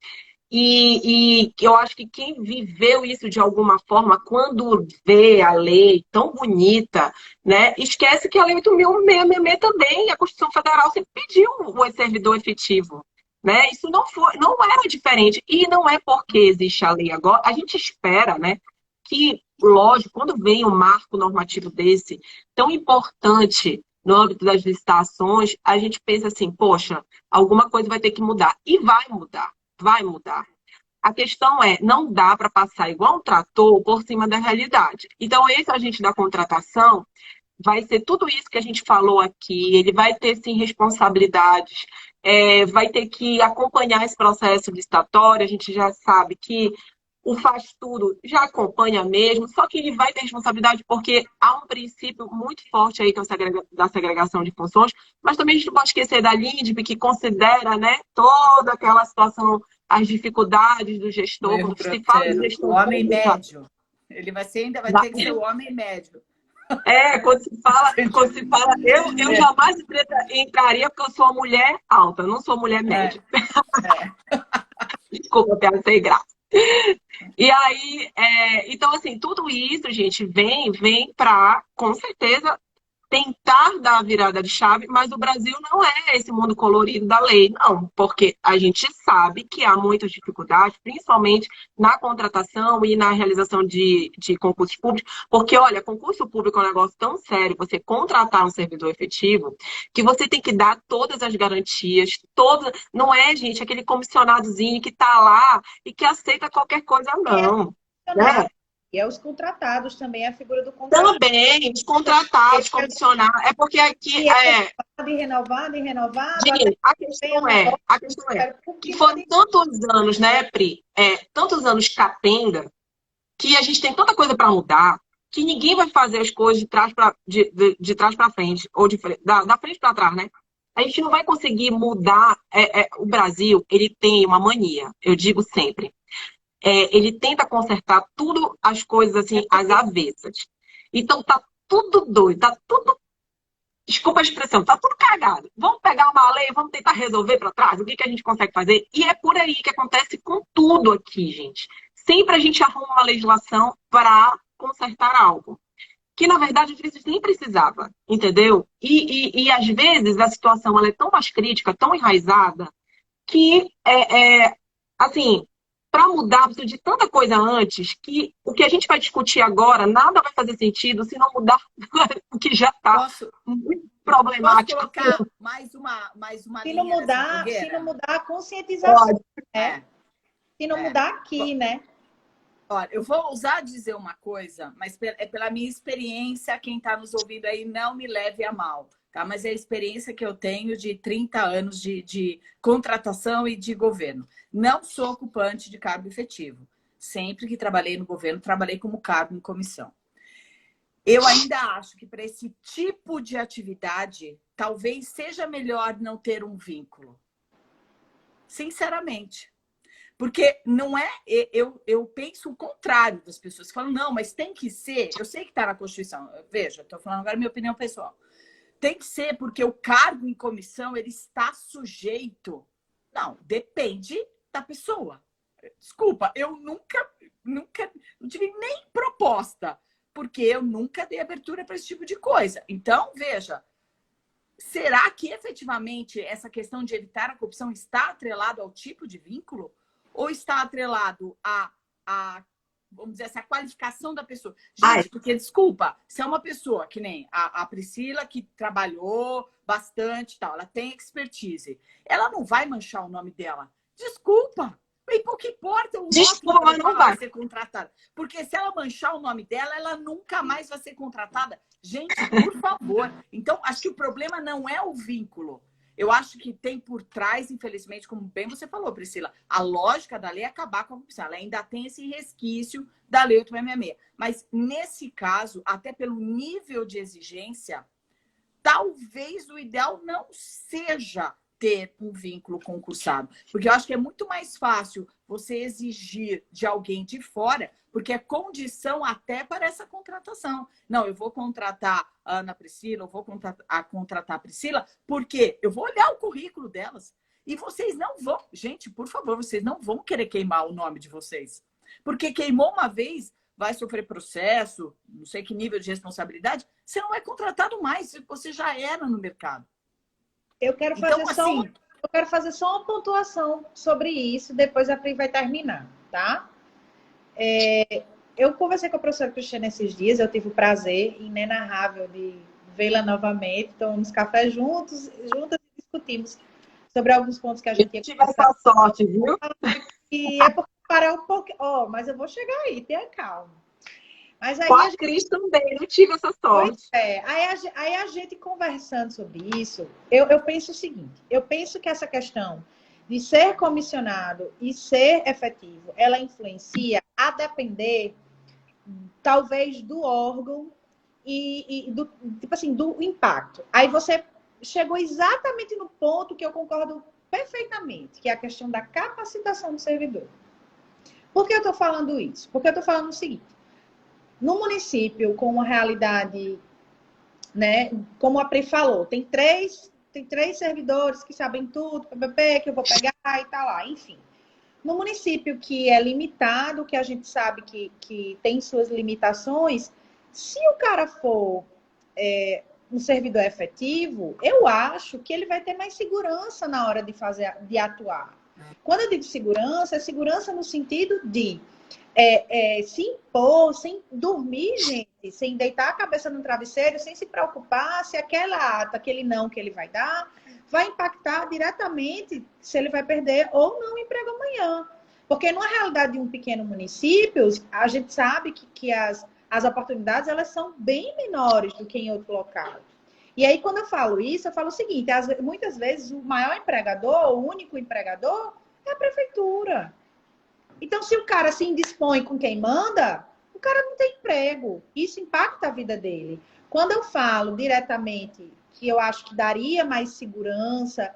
E eu acho que quem viveu isso de alguma forma, quando vê a lei tão bonita, né, esquece que a Lei 8.666 também, a Constituição Federal sempre pediu o servidor efetivo. Né? Isso não era diferente. E não é porque existe a lei agora. A gente espera, né, que, lógico, quando vem um marco normativo desse, tão importante no âmbito das licitações, a gente pensa assim, poxa, alguma coisa vai ter que mudar. E vai mudar. Vai mudar. A questão não dá para passar igual um trator por cima da realidade. Então, esse agente da contratação vai ser tudo isso que a gente falou aqui, ele vai ter, sim, responsabilidades, vai ter que acompanhar esse processo licitatório, a gente já sabe que o faz tudo já acompanha mesmo, só que ele vai ter responsabilidade porque há um princípio muito forte aí que é da segregação de funções, mas também a gente não pode esquecer da LINDB, que considera, né, toda aquela situação, as dificuldades do gestor, quando se fala de gestor, o homem médio. Ele ainda vai ter que ser o homem médio. Quando se fala, eu jamais entraria porque eu sou uma mulher alta, não sou mulher média. Desculpa, até sem graça. E aí, então assim, tudo isso, gente, vem para, com certeza, tentar dar a virada de chave, mas o Brasil não é esse mundo colorido da lei, não, porque a gente sabe que há muitas dificuldades, principalmente na contratação e na realização de concursos públicos, porque, olha, concurso público é um negócio tão sério, você contratar um servidor efetivo, que você tem que dar todas as garantias, não é, gente, aquele comissionadozinho que está lá e que aceita qualquer coisa, não, né? E os contratados também, a figura do contratado. Também, os contratados, comissionados. É porque aqui renovado. Gente, a questão é que foram tantos anos, né, Pri? Tantos anos capenga, que a gente tem tanta coisa para mudar, que ninguém vai fazer as coisas de trás para frente, ou da frente para trás, né? A gente não vai conseguir mudar. O Brasil, ele tem uma mania, eu digo sempre. Ele tenta consertar tudo, as coisas assim, às avessas. Então tá tudo doido, tá tudo, desculpa a expressão, tá tudo cagado. Vamos pegar uma lei, vamos tentar resolver para trás, o que a gente consegue fazer? E é por aí que acontece com tudo aqui, gente. Sempre a gente arruma uma legislação para consertar algo, que na verdade às vezes nem precisava, entendeu? E às vezes a situação ela é tão mais crítica, tão enraizada, que assim, para mudar precisa de tanta coisa antes que o que a gente vai discutir agora nada vai fazer sentido se não mudar o que já está muito problemático. Posso colocar mais uma Se linha não mudar, nessa se fogueira? não mudar a conscientização, Pode. né? Se não mudar aqui, né? Olha, eu vou ousar dizer uma coisa, mas é pela minha experiência, quem está nos ouvindo aí não me leve a mal, tá? Mas é a experiência que eu tenho de 30 anos de contratação e de governo. Não sou ocupante de cargo efetivo. Sempre que trabalhei no governo, trabalhei como cargo em comissão. Eu ainda acho que para esse tipo de atividade, talvez seja melhor não ter um vínculo. Sinceramente. Porque não é... Eu penso o contrário das pessoas que falam, não, mas tem que ser... Eu sei que está na Constituição. Veja, estou falando agora minha opinião pessoal. Tem que ser porque o cargo em comissão, ele está sujeito... Não, depende da pessoa. Desculpa, eu nunca não tive nem proposta, porque eu nunca dei abertura para esse tipo de coisa. Então, veja... Será que efetivamente essa questão de evitar a corrupção está atrelado ao tipo de vínculo? Ou está atrelado vamos dizer assim, a qualificação da pessoa? Gente, porque, desculpa, se é uma pessoa que nem a Priscila, que trabalhou bastante e tal, ela tem expertise, ela não vai manchar o nome dela. Desculpa. E pouco importa o nome não vai ser contratada. Porque se ela manchar o nome dela, ela nunca mais vai ser contratada. Gente, por favor. Então, acho que o problema não é o vínculo. Eu acho que tem por trás, infelizmente, como bem você falou, Priscila, a lógica da lei é acabar com a corrupção. Ela ainda tem esse resquício da Lei 866. Mas, nesse caso, até pelo nível de exigência, talvez o ideal não seja ter um vínculo concursado. Porque eu acho que é muito mais fácil você exigir de alguém de fora, porque é condição até para essa contratação. Não, eu vou contratar a Ana Priscila, eu vou contratar a Priscila, porque eu vou olhar o currículo delas. E vocês não vão... Gente, por favor, vocês não vão querer queimar o nome de vocês. Porque queimou uma vez, vai sofrer processo, não sei que nível de responsabilidade, você não é contratado mais, você já era no mercado. Eu quero fazer só uma pontuação sobre isso, depois a Pri vai terminar, tá? Eu conversei com a professora Cristiana esses dias, eu tive o prazer inenarrável de vê-la novamente, tomamos café juntas e discutimos sobre alguns pontos que a gente tive essa sorte, viu? E é porque parar um pouco... mas eu vou chegar aí, tenha calma. Mas aí com a Cris também, não tive essa sorte. Aí a gente conversando sobre isso, eu penso o seguinte, eu penso que essa questão de ser comissionado e ser efetivo, ela influencia a depender, talvez, do órgão e do, tipo assim, do impacto. Aí você chegou exatamente no ponto que eu concordo perfeitamente, que é a questão da capacitação do servidor. Por que eu estou falando isso? Porque eu estou falando o seguinte, no município, com uma realidade, né, como a Pri falou, tem três servidores que sabem tudo, que eu vou pegar e tá lá, enfim. No município que é limitado, que a gente sabe que tem suas limitações, se o cara for um servidor efetivo, eu acho que ele vai ter mais segurança na hora de atuar. Quando eu digo segurança, é segurança no sentido de se impor, sem dormir, gente, sem deitar a cabeça no travesseiro, sem se preocupar se aquela ata, aquele não que ele vai dar, vai impactar diretamente se ele vai perder ou não o emprego amanhã. Porque numa realidade de um pequeno município, a gente sabe que as oportunidades elas são bem menores do que em outro local. E aí, quando eu falo isso, eu falo o seguinte, muitas vezes o maior empregador, o único empregador, é a prefeitura. Então, se o cara se indispõe com quem manda, o cara não tem emprego. Isso impacta a vida dele. Quando eu falo diretamente que eu acho que daria mais segurança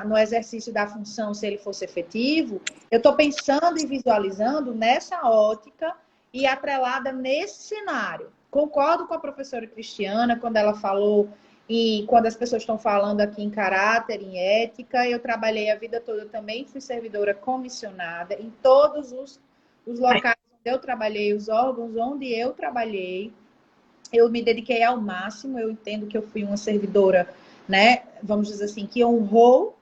no exercício da função se ele fosse efetivo, eu estou pensando e visualizando nessa ótica e atrelada nesse cenário. Concordo com a professora Cristiana quando ela falou e quando as pessoas estão falando aqui em caráter, em ética. Eu trabalhei a vida toda também, fui servidora comissionada em todos os locais onde eu trabalhei, os órgãos onde eu trabalhei. Eu me dediquei ao máximo, eu entendo que eu fui uma servidora, né, vamos dizer assim, que honrou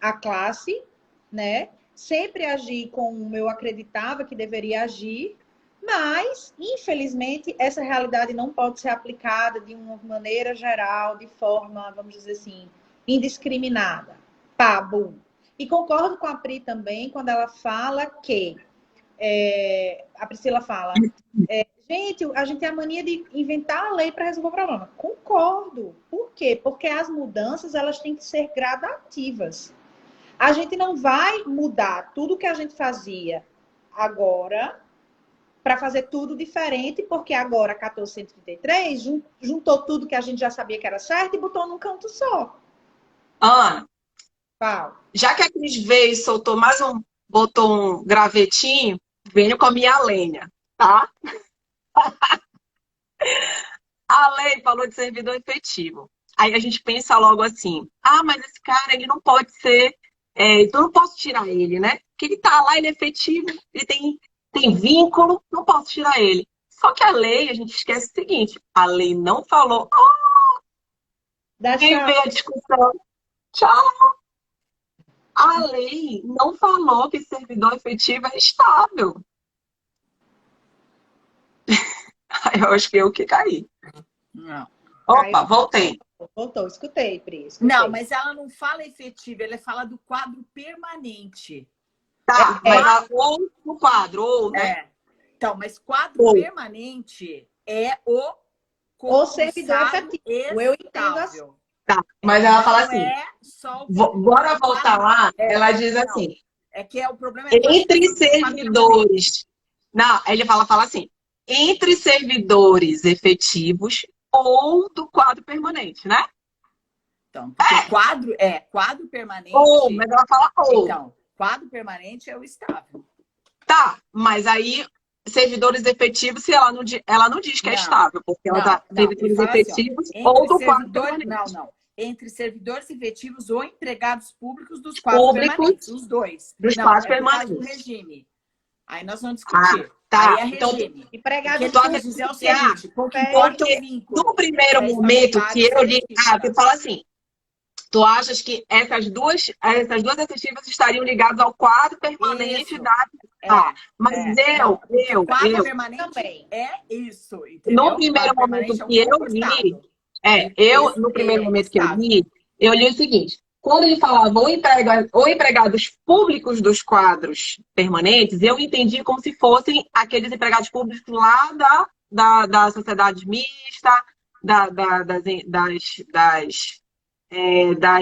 a classe, né? Sempre agi como eu acreditava que deveria agir, mas, infelizmente, essa realidade não pode ser aplicada de uma maneira geral, de forma, vamos dizer assim, indiscriminada. Pá, bum. E concordo com a Pri também quando ela fala que a Priscila fala, gente, a gente tem a mania de inventar a lei para resolver o problema. Concordo. Por quê? Porque as mudanças elas têm que ser gradativas. A gente não vai mudar tudo que a gente fazia agora para fazer tudo diferente, porque agora 1433 juntou tudo que a gente já sabia que era certo e botou num canto só. Ana, Pau. já que a Cris veio e soltou botou um gravetinho, venho com a minha lenha, tá? A lei falou de servidor efetivo. Aí a gente pensa logo assim, mas esse cara, ele não pode ser, então eu não posso tirar ele, né? Porque ele tá lá, ele é efetivo, ele tem vínculo, não posso tirar ele. Só que a lei, a gente esquece o seguinte, a lei não falou, quem veio a discussão? Tchau! A lei não falou que servidor efetivo é estável. Eu acho que eu que caí. Não. Opa, voltei. Voltou, escutei, Pri. Não, mas ela não fala efetivo, ela fala do quadro permanente. Tá, mas ou no quadro, ou, né? Então, mas quadro permanente é o servidor efetivo. Eu entendo assim. Tá, mas ela fala assim, bora voltar lá, ela diz assim, que o problema entre servidores, não, ele fala assim, entre servidores efetivos ou do quadro permanente, né? Então, porque quadro permanente... mas ela fala ou. Então, quadro permanente é o estável. Tá, mas aí servidores efetivos, se ela não diz que é estável, porque ela tá servidores efetivos ou do quadro permanente. Não. Entre servidores efetivos ou empregados públicos dos quadros permanentes, os dois. Dos quadros permanentes. Do regime. Aí nós vamos discutir. Tá. Aí é regime. Empregados públicos é o seguinte, pouco importa o vínculo. No primeiro momento que eu li, tu fala assim, tu achas que essas duas efetivas estariam ligadas ao quadro permanente mas eu quadro permanente também é isso, entendeu? No primeiro momento que eu li, no primeiro momento que eu li o seguinte, quando ele falava ou empregados públicos dos quadros permanentes, eu entendi como se fossem aqueles empregados públicos lá da sociedade mista, das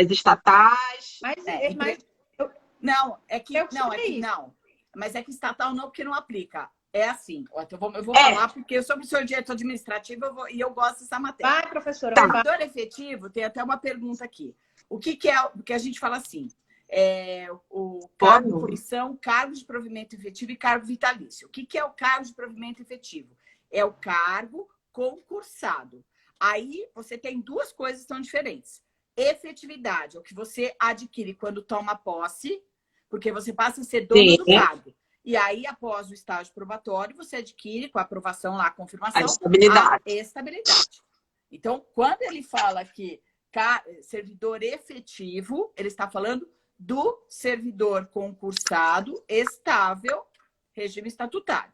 estatais. Mas é que estatal não, porque não aplica. É assim, eu vou falar porque eu sou professor de direito administrativo e eu gosto dessa matéria. Vai, professora. Servidor efetivo, tem até uma pergunta aqui. O que é, porque a gente fala assim, o cargo de comissão, cargo de provimento efetivo e cargo vitalício. O que é o cargo de provimento efetivo? É o cargo concursado. Aí você tem duas coisas que são diferentes. Efetividade, é o que você adquire quando toma posse, porque você passa a ser dono do cargo. E aí, após o estágio probatório, você adquire, com a aprovação lá, a confirmação, a estabilidade. Então, quando ele fala que servidor efetivo, ele está falando do servidor concursado, estável, regime estatutário.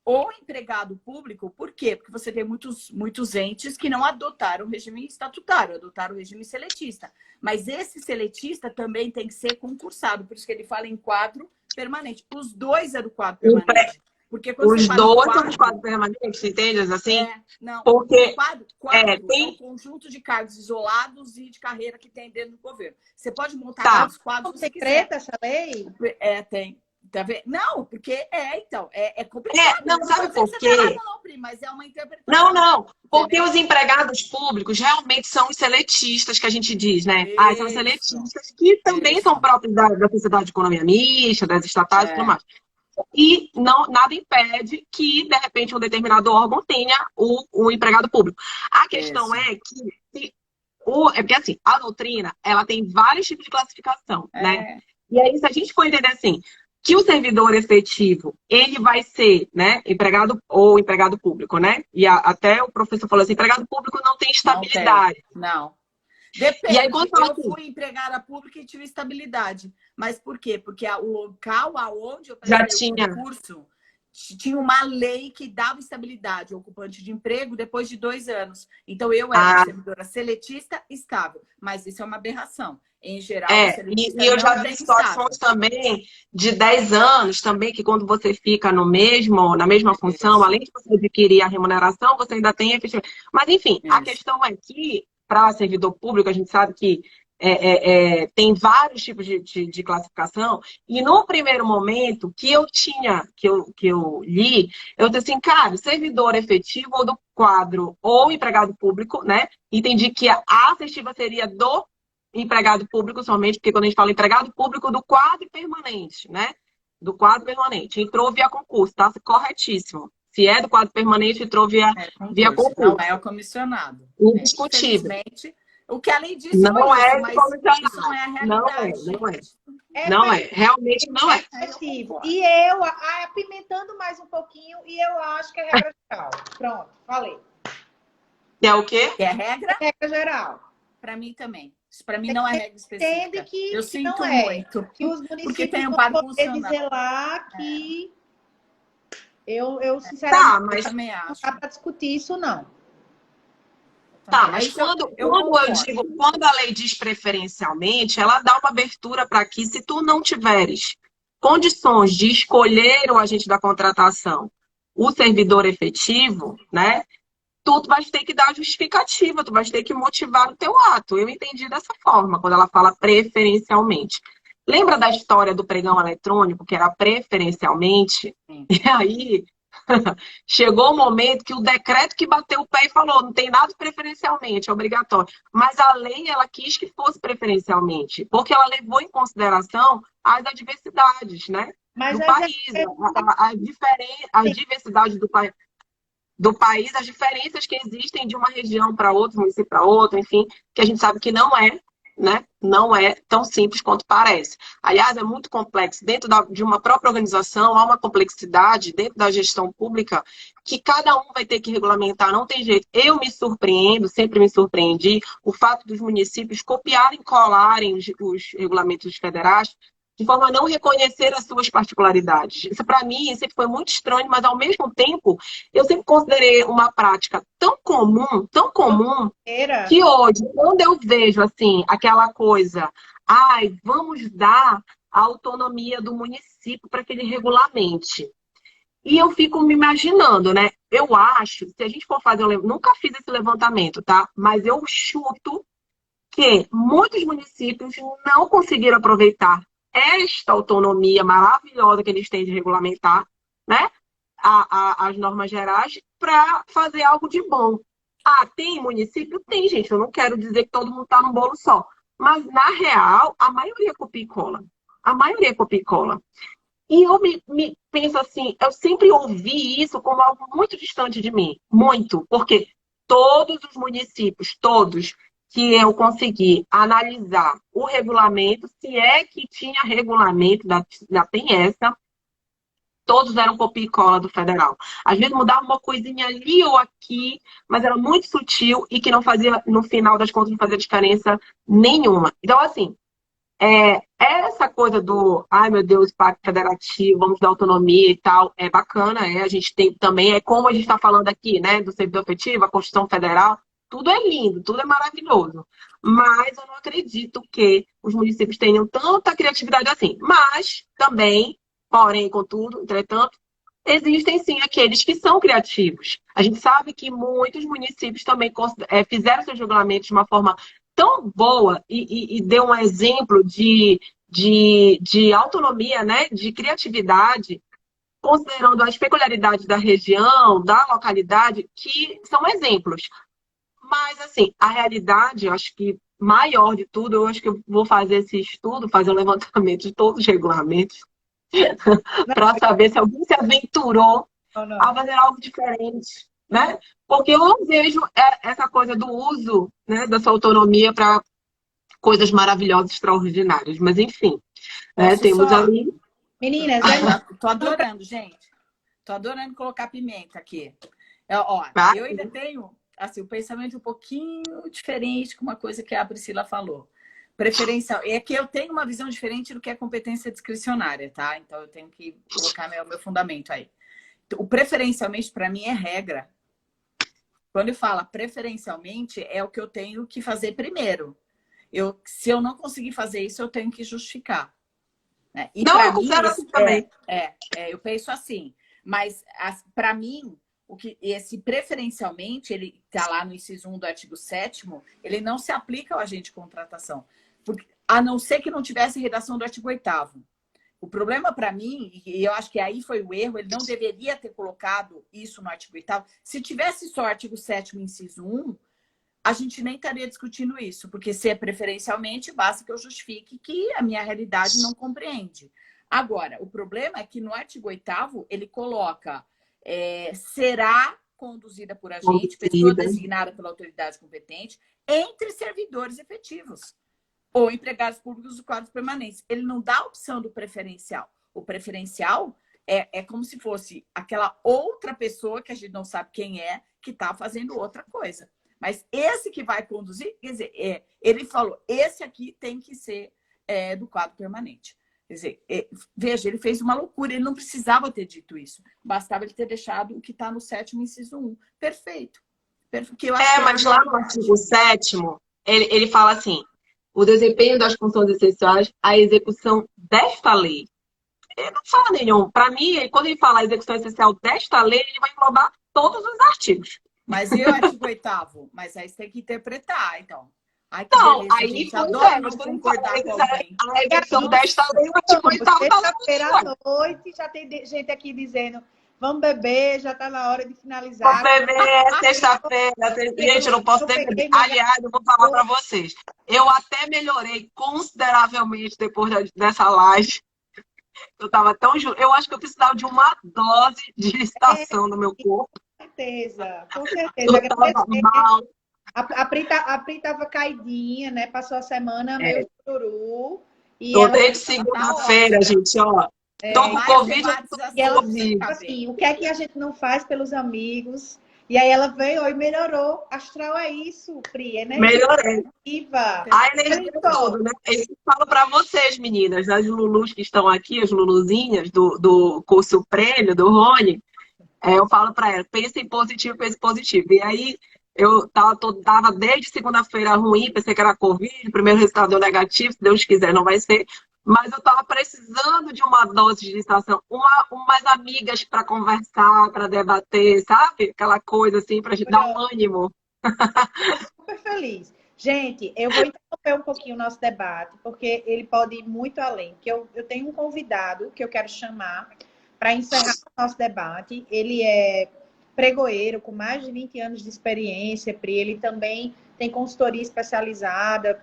Ou empregado público, por quê? Porque você tem muitos entes que não adotaram o regime estatutário, adotaram o regime seletista. Mas esse seletista também tem que ser concursado, por isso que ele fala em quadro permanente. Os dois é do quadro permanente. Porque os dois são dos quadros permanentes, entende? Assim? Não. Porque quadro é um conjunto de cargos isolados e de carreira que tem dentro do governo. Você pode montar vários quadros. Secreta essa lei? Tem. Tá vendo? Não, porque então, é complicado. Não, Não sabe tô dizendo por que você tá quê? errado, não, Pri, mas é uma Não, interpretação. não. Porque Entendeu? os empregados públicos realmente são os seletistas que a gente diz, né? São os Isso, seletistas que também são isso. próprios da sociedade de economia mista, das estatais e tudo É, mais. E não, nada impede que, de repente, um determinado órgão tenha o empregado público. A questão isso. é que é porque assim, a doutrina, ela tem vários tipos de classificação, né? É, E aí, se a gente for entender assim, que o servidor efetivo, ele vai ser, né, empregado ou empregado público, né? E até o professor falou assim, empregado público não tem não tem. estabilidade. Não. E aí, quando Depende. fala Eu assim, fui empregada pública e tive estabilidade. Mas por quê? Porque o local aonde eu já prestei o tinha. concurso tinha uma lei que dava estabilidade ao ocupante de emprego depois de 2 anos. Então, eu era uma Ah, servidora seletista estável. Mas isso é uma aberração. Em geral, o e seletista eu já não vi tem estável. situações também de 10 anos também, que quando você fica na mesma função, Isso, além de você adquirir a remuneração, você ainda tem efetivamente. Mas, enfim, a isso. questão é que, para servidor público, a gente sabe que tem vários tipos de classificação, e no primeiro momento que eu tinha, que eu li, eu disse assim, cara, servidor efetivo ou do quadro ou empregado público, né? Entendi que a assertiva seria do empregado público somente, porque quando a gente fala empregado público do quadro permanente, né? Do quadro permanente. Entrou via concurso, tá? Corretíssimo. Se é do quadro permanente, entrou É via concurso, não é concurso. o comissionado. É, Indiscutível. infelizmente, o que a lei diz foi Não isso, é mas isso não comissionado. é a Não é, realidade, não é. gente. É Não é. Realmente não é. Aí eu efetivo. concordo. E eu, apimentando mais um pouquinho, e eu acho que é regra geral. Pronto, falei. É o quê? Que é regra, Regra geral. para mim também. Isso para mim não é regra Entende específica. que Eu não sinto é. muito, Que os porque municípios tem um vão par poder funcional. dizer lá que eu sinceramente, Tá, Eu mas também não acho. dá para discutir isso, não. Tá, É mas isso eu, quando eu eu concordo. digo, quando a lei diz preferencialmente, ela dá uma abertura para que, se tu não tiveres condições de escolher o agente da contratação, o servidor efetivo, né? Tu vais ter que dar justificativa, tu vais ter que motivar o teu ato. Eu entendi dessa forma, quando ela fala preferencialmente. Lembra da história do pregão eletrônico, que era preferencialmente? Sim. E aí chegou o momento que o decreto que bateu o pé e falou, não tem nada preferencialmente, é obrigatório. Mas a lei, ela quis que fosse preferencialmente, porque ela levou em consideração as adversidades, né, Mas do as país, a diversidade do país, as diferenças que existem de uma região para outra, município para outro, enfim, que a gente sabe que não é, né? Não é tão simples quanto parece. Aliás, é muito complexo. Dentro de uma própria organização, há uma complexidade dentro da gestão pública que cada um vai ter que regulamentar, não tem jeito. Eu me surpreendo, sempre me surpreendi, o fato dos municípios copiarem e colarem os regulamentos federais de forma a não reconhecer as suas particularidades. Isso, para mim, sempre foi muito estranho, mas, ao mesmo tempo, eu sempre considerei uma prática tão comum, era que hoje, quando eu vejo, assim, aquela coisa, ai, vamos dar a autonomia do município para que ele regulamente. E eu fico me imaginando, né? Eu acho, se a gente for fazer, nunca fiz esse levantamento, tá? Mas eu chuto que muitos municípios não conseguiram aproveitar esta autonomia maravilhosa que eles têm de regulamentar, né, as normas gerais para fazer algo de bom. Ah, tem município? Tem, gente. Eu não quero dizer que todo mundo está num bolo só. Mas, na real, a maioria é copia e cola. A maioria é copia e cola. E eu me penso assim, eu sempre ouvi isso como algo muito distante de mim. Muito. Porque todos os municípios, todos, que eu consegui analisar o regulamento, se é que tinha regulamento, da tem essa, todos eram copia e cola do federal. Às vezes mudava uma coisinha ali ou aqui, mas era muito sutil e que não fazia, no final das contas, não fazia diferença nenhuma. Então, assim, essa coisa do, ai meu Deus, pacto federativo, vamos dar autonomia e tal, é bacana, a gente tem também, como a gente está falando aqui, né, do servidor efetivo, a Constituição Federal, tudo é lindo, tudo é maravilhoso. Mas eu não acredito que os municípios tenham tanta criatividade assim. Mas também, porém, contudo, entretanto, existem sim aqueles que são criativos. A gente sabe que muitos municípios também fizeram seus regulamentos de uma forma tão boa e deu um exemplo de autonomia, né? De criatividade, considerando as peculiaridades da região, da localidade, que são exemplos. Mas, assim, a realidade, eu acho que maior de tudo, eu acho que eu vou fazer esse estudo, fazer um levantamento de todos os regulamentos, para saber se alguém se aventurou a fazer algo diferente, né? Porque eu não vejo essa coisa do uso, né, dessa autonomia para coisas maravilhosas, extraordinárias. Mas, enfim, né, Posso temos só... ali... Meninas, Tô adorando, gente. Tô adorando colocar pimenta aqui. Ó, Ah, eu ainda tenho assim, um pensamento um pouquinho diferente com uma coisa que a Priscila falou. Preferencial. É que eu tenho uma visão diferente do que é competência discricionária, tá? Então eu tenho que colocar meu fundamento aí. O preferencialmente, para mim, é regra. Quando eu falo preferencialmente, é o que eu tenho que fazer primeiro. Se eu não conseguir fazer isso, eu tenho que justificar. Né? E não, eu para mim, considero assim também. eu penso assim. Mas, para mim, esse preferencialmente, ele está lá no inciso 1 do artigo 7º, ele não se aplica ao agente de contratação. Porque, a não ser que não tivesse redação do artigo 8º. O problema para mim, e eu acho que aí foi o erro, ele não deveria ter colocado isso no artigo 8º. Se tivesse só o artigo 7º, inciso 1, a gente nem estaria discutindo isso, porque se é preferencialmente, basta que eu justifique que a minha realidade não compreende. Agora, o problema é que no artigo 8º, ele coloca será conduzida por agente, pessoa designada pela autoridade competente, entre servidores efetivos ou empregados públicos do quadro permanente. Ele não dá a opção do preferencial. O preferencial é como se fosse aquela outra pessoa, que a gente não sabe quem é, que está fazendo outra coisa. Mas esse que vai conduzir, quer dizer, ele falou, esse aqui tem que ser do quadro permanente. Quer dizer, veja, ele fez uma loucura, ele não precisava ter dito isso. Bastava ele ter deixado o que está no 7º, inciso 1. Perfeito. Que eu acho mas lá no artigo 7º, ele fala assim, o desempenho das funções essenciais, a execução desta lei. Ele não fala nenhum. Para mim, quando ele fala a execução essencial desta lei, ele vai englobar todos os artigos. Mas e o artigo 8º? Mas aí você tem que interpretar, então. Ai, que Não, beleza, aí gente. pois Adoro mas não quando concordar com alguém. a execução desta lei, o artigo 8º tá lá Sexta-feira à noite, já tem gente aqui dizendo, vamos beber, já está na hora de finalizar. Vamos beber, sexta-feira. Gente, eu não posso nem beber. Aliás, eu vou falar para vocês. Eu até melhorei consideravelmente depois dessa live. Eu estava tão... Eu acho que eu precisava de uma dose de licitação no meu corpo. Com certeza, com certeza. Eu estava mal. A Pri estava caidinha, né? Passou a semana meio chururu. Tô desde segunda-feira, gente, ó. Tô com Covid, eu tô E ela com disse assim, o que é que a gente não faz pelos amigos? E aí ela veio e melhorou. Astral é isso, Pri, é melhorei. Positiva. A energia é tudo, né? Eu falo para vocês, meninas, as Lulus que estão aqui, as Luluzinhas do curso prêmio, do Rony, eu falo para elas, pense positivo. E aí, eu tava desde segunda-feira ruim, pensei que era Covid, o primeiro resultado deu negativo, se Deus quiser não vai ser, mas eu tava precisando de uma dose de distração, umas amigas para conversar, para debater, sabe? Aquela coisa assim, para gente dar um ânimo. Super feliz. Gente, eu vou interromper um pouquinho o nosso debate, porque ele pode ir muito além. Que eu tenho um convidado que eu quero chamar para encerrar o nosso debate. Ele é pregoeiro, com mais de 20 anos de experiência, Pri. Ele também tem consultoria especializada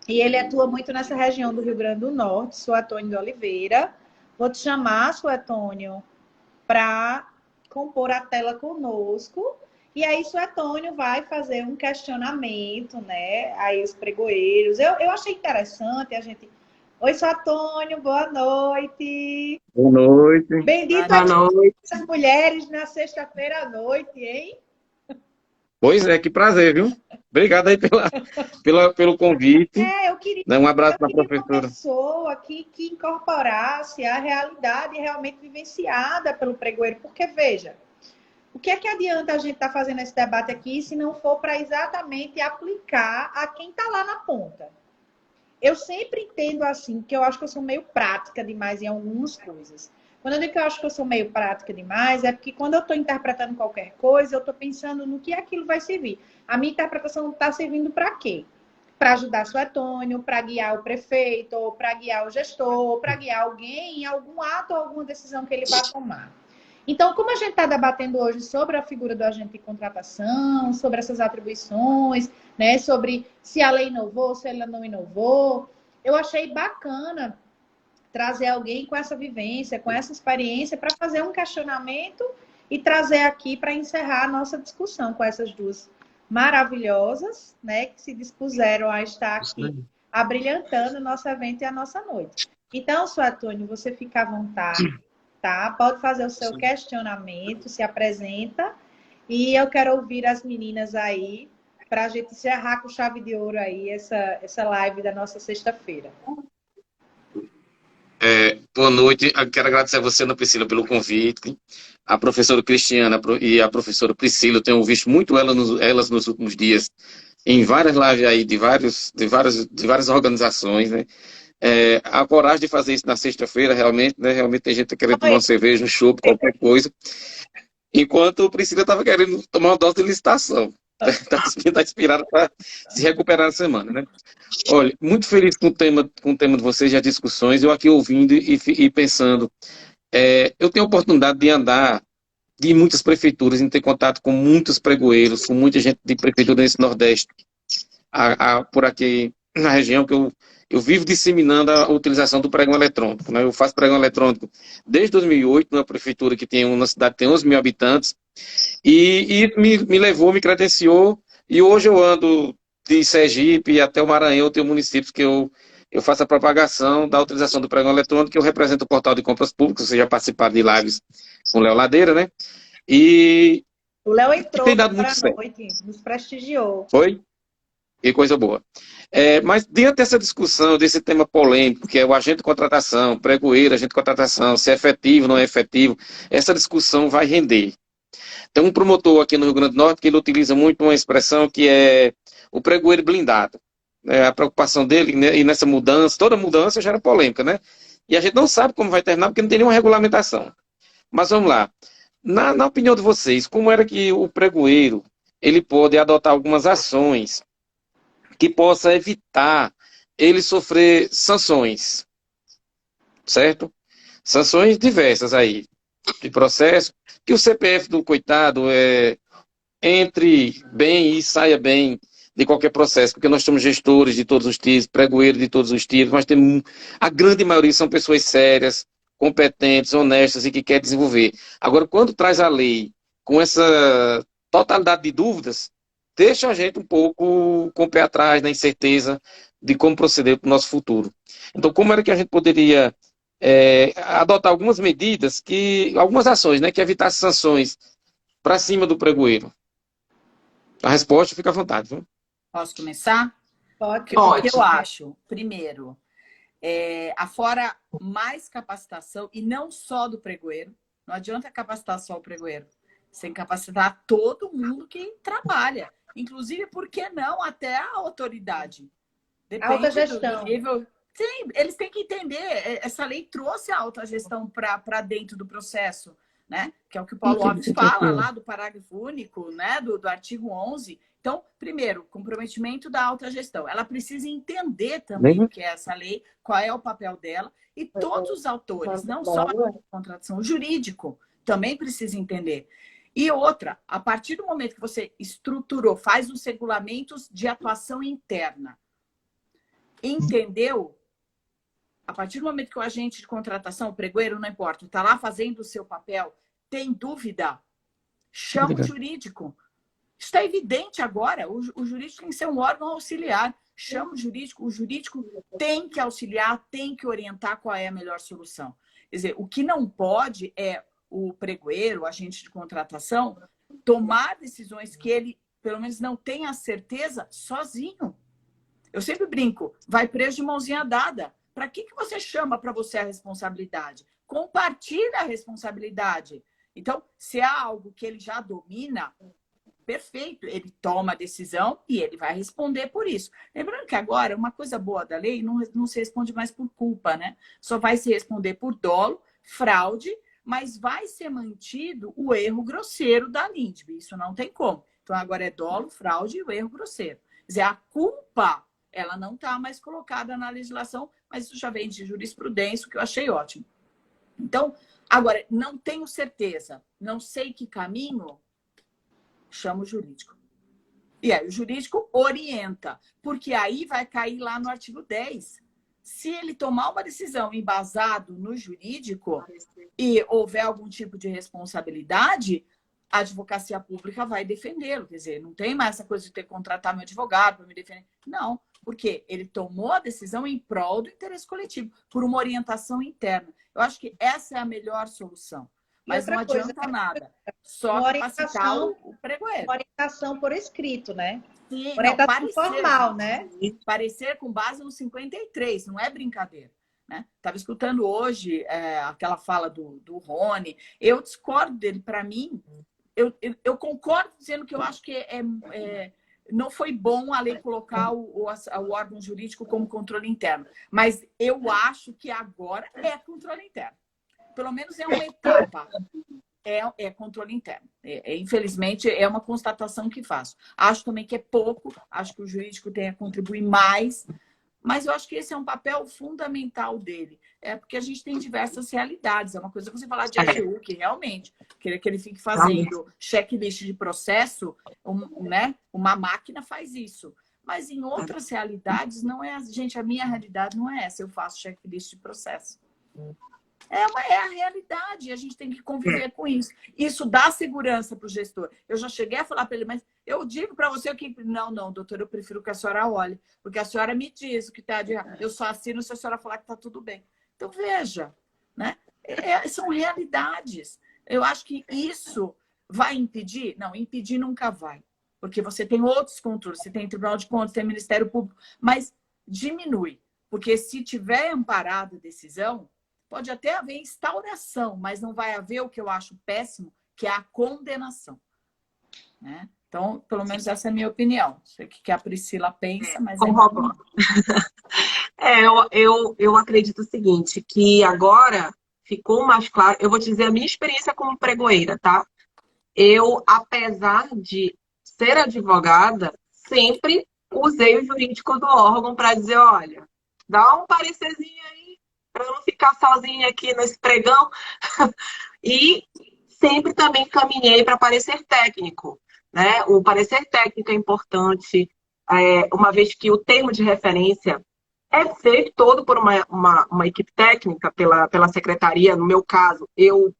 e ele atua muito nessa região do Rio Grande do Norte. Suetônio de Oliveira. Vou te chamar, Suetônio, para compor a tela conosco. E aí, Suetônio vai fazer um questionamento, né? Aí, os pregoeiros. Eu achei interessante a gente... Oi, Suetônio, boa noite. Boa noite. Bendito Boa noite. as mulheres na sexta-feira à noite, hein? Pois é, que prazer, viu? Obrigado aí pelo convite. Eu queria, Um abraço para a uma professora. pessoa que incorporasse a realidade realmente vivenciada pelo pregoeiro. Porque, veja, o que é que adianta a gente estar fazendo esse debate aqui se não for para exatamente aplicar a quem está lá na ponta? Eu sempre entendo assim, que eu acho que eu sou meio prática demais em algumas coisas. Quando eu digo que eu acho que eu sou meio prática demais, é porque quando eu estou interpretando qualquer coisa, eu estou pensando no que aquilo vai servir. A minha interpretação está servindo para quê? para ajudar o Antônio, para guiar o prefeito, ou para guiar o gestor, ou para guiar alguém em algum ato ou alguma decisão que ele vai tomar. Então, como a gente está debatendo hoje sobre a figura do agente de contratação, sobre essas atribuições, né, sobre se a lei inovou, se ela não inovou, eu achei bacana trazer alguém com essa vivência, com essa experiência, para fazer um questionamento e trazer aqui para encerrar a nossa discussão com essas duas maravilhosas, né, que se dispuseram a estar aqui abrilhantando o nosso evento e a nossa noite. Então, Suatônio, você fica à vontade, tá? Pode fazer o seu questionamento, se apresenta, e eu quero ouvir as meninas aí, para a gente encerrar com chave de ouro aí essa live da nossa sexta-feira. Boa noite. Eu quero agradecer a você, Ana Priscila, pelo convite. A professora Cristiana e a professora Priscila, eu tenho visto muito elas nos últimos dias em várias lives aí de várias organizações, né? A coragem de fazer isso na sexta-feira, realmente, né? Realmente tem gente querendo tomar uma cerveja, um chopp, qualquer coisa. Enquanto a Priscila estava querendo tomar uma dose de licitação. Está inspirada para se recuperar na semana, né? Olha, muito feliz com o tema de vocês e as discussões. Eu aqui ouvindo e pensando. Eu tenho a oportunidade de andar de muitas prefeituras, em ter contato com muitos pregoeiros, com muita gente de prefeitura nesse Nordeste, por aqui na região que eu vivo disseminando a utilização do pregão eletrônico, né? Eu faço pregão eletrônico desde 2008, numa prefeitura que tem uma cidade que tem 11 mil habitantes, e me levou, me credenciou, e hoje eu ando de Sergipe até o Maranhão, tem municípios que eu faço a propagação da utilização do pregão eletrônico, eu represento o portal de compras públicas, vocês já participaram de lives com o Léo Ladeira, né? E o Léo entrou tem dado muito para a noite, nos prestigiou. Foi? Que coisa boa. Mas diante dessa discussão, desse tema polêmico, que é o agente de contratação, pregoeiro, agente de contratação, se é efetivo, não é efetivo, essa discussão vai render. Tem um promotor aqui no Rio Grande do Norte que ele utiliza muito uma expressão que é o pregoeiro blindado. A preocupação dele, né, e nessa mudança, toda mudança gera polêmica, né? E a gente não sabe como vai terminar porque não tem nenhuma regulamentação. Mas vamos lá. Na opinião de vocês, como era que o pregoeiro ele pode adotar algumas ações que possa evitar ele sofrer sanções, certo? Sanções diversas aí, de processo, que o CPF do coitado entre bem e saia bem de qualquer processo, porque nós somos gestores de todos os tiros, pregoeiros de todos os tiros, mas a grande maioria são pessoas sérias, competentes, honestas e que querem desenvolver. Agora, quando traz a lei com essa totalidade de dúvidas, deixa a gente um pouco com o pé atrás, na incerteza de como proceder para o nosso futuro. Então, como era que a gente poderia adotar algumas medidas, algumas ações, né, que evitassem sanções para cima do pregoeiro? A resposta fica à vontade, viu? Posso começar? Pode. O que eu acho, primeiro, afora mais capacitação, e não só do pregoeiro, não adianta capacitar só o pregoeiro, você tem que capacitar todo mundo que trabalha, inclusive, por que não, até a autoridade. Depende alta gestão. do nível. Sim, eles têm que entender, essa lei trouxe a alta gestão para dentro do processo, né? Que é o que o Paulo Alves fala lá do parágrafo único, né? Do artigo 11. Então, primeiro, comprometimento da alta gestão. Ela precisa entender também o que é essa lei, qual é o papel dela, e todos os autores, não só a contratação, o jurídico, também precisa entender. E outra, a partir do momento que você estruturou, faz os regulamentos de atuação interna, entendeu? A partir do momento que o agente de contratação, o pregoeiro, não importa, está lá fazendo o seu papel, tem dúvida, chama o jurídico. Isso está evidente agora. O jurídico tem que ser um órgão auxiliar. Chama o jurídico tem que auxiliar, tem que orientar qual é a melhor solução. Quer dizer, o que não pode é o pregoeiro, o agente de contratação, tomar decisões que ele, pelo menos, não tenha a certeza sozinho. Eu sempre brinco, vai preso de mãozinha dada. Para que você chama para você a responsabilidade? Compartilha a responsabilidade. Então, se há algo que ele já domina, perfeito, ele toma a decisão e ele vai responder por isso. Lembrando que agora, uma coisa boa da lei, não se responde mais por culpa, né? Só vai se responder por dolo, fraude, mas vai ser mantido o erro grosseiro da LINDB. Isso não tem como. Então, agora é dolo, fraude e o erro grosseiro. Quer dizer, a culpa ela não está mais colocada na legislação, mas isso já vem de jurisprudência, o que eu achei ótimo. Então, agora, não tenho certeza, não sei que caminho, chamo o jurídico. E aí o jurídico orienta, porque aí vai cair lá no artigo 10. Se ele tomar uma decisão embasado no jurídico e houver algum tipo de responsabilidade, a advocacia pública vai defendê-lo. Quer dizer, não tem mais essa coisa de ter que contratar meu advogado para me defender. Não, porque ele tomou a decisão em prol do interesse coletivo, por uma orientação interna. Eu acho que essa é a melhor solução. Mas não adianta nada. Só capacitar o pregoeiro. Orientação por escrito, né? Sim, orientação não, formal, né? Parecer com base no 53, não é brincadeira. Né? Estava escutando hoje aquela fala do Rony. Eu discordo dele. Para mim, eu concordo dizendo que eu acho que não foi bom a lei colocar o órgão jurídico como controle interno. Mas eu acho que agora é controle interno. Pelo menos é uma etapa. É controle interno. Infelizmente, é uma constatação que faço. Acho também que é pouco. Acho que o jurídico tem a contribuir mais. Mas eu acho que esse é um papel fundamental dele. Porque a gente tem diversas realidades. É uma coisa que você falar de AGU, que realmente, que ele fique fazendo checklist de processo, né? Uma máquina faz isso. Mas em outras realidades, não é. Gente, a minha realidade não é essa. Eu faço checklist de processo. É a realidade, a gente tem que conviver com isso. Isso dá segurança para o gestor. Eu já cheguei a falar para ele, mas eu digo para você que... Não, doutor, eu prefiro que a senhora olhe, porque a senhora me diz o que está de errado. Eu só assino se a senhora falar que está tudo bem. Então, veja, né? São realidades. Eu acho que isso vai impedir? Não, impedir nunca vai, porque você tem outros controles, você tem Tribunal de Contas, tem Ministério Público, mas diminui, porque se tiver amparado a decisão, pode até haver instauração, mas não vai haver o que eu acho péssimo, que é a condenação. Né? Então, pelo menos essa é a minha opinião. Não sei o que a Priscila pensa, mas... Eu acredito o seguinte, que agora ficou mais claro... Eu vou te dizer a minha experiência como pregoeira, tá? Eu, apesar de ser advogada, sempre usei o jurídico do órgão para dizer, olha, dá um parecerzinho aí, para não ficar sozinha aqui nesse pregão. E sempre também caminhei para parecer técnico. Né? O parecer técnico é importante, uma vez que o termo de referência é feito todo por uma equipe técnica, pela secretaria. No meu caso, eu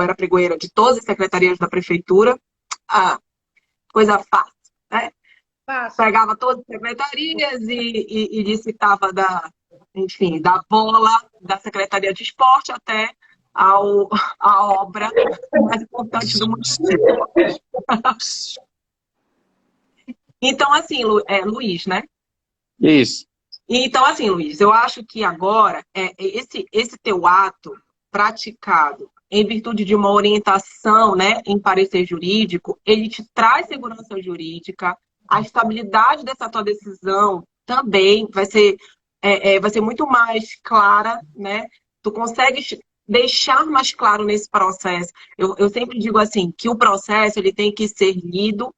era pregoeira de todas as secretarias da prefeitura. Coisa fácil, né? Pegava todas as secretarias e licitava da bola da Secretaria de Esporte até a obra mais importante do município. Então, assim, Luiz, né? Isso. Então, assim, Luiz, eu acho que agora esse teu ato praticado em virtude de uma orientação, né, em parecer jurídico, ele te traz segurança jurídica, a estabilidade dessa tua decisão também vai ser muito mais clara, né? Tu consegues deixar mais claro nesse processo. Eu sempre digo assim, que o processo ele tem que ser lido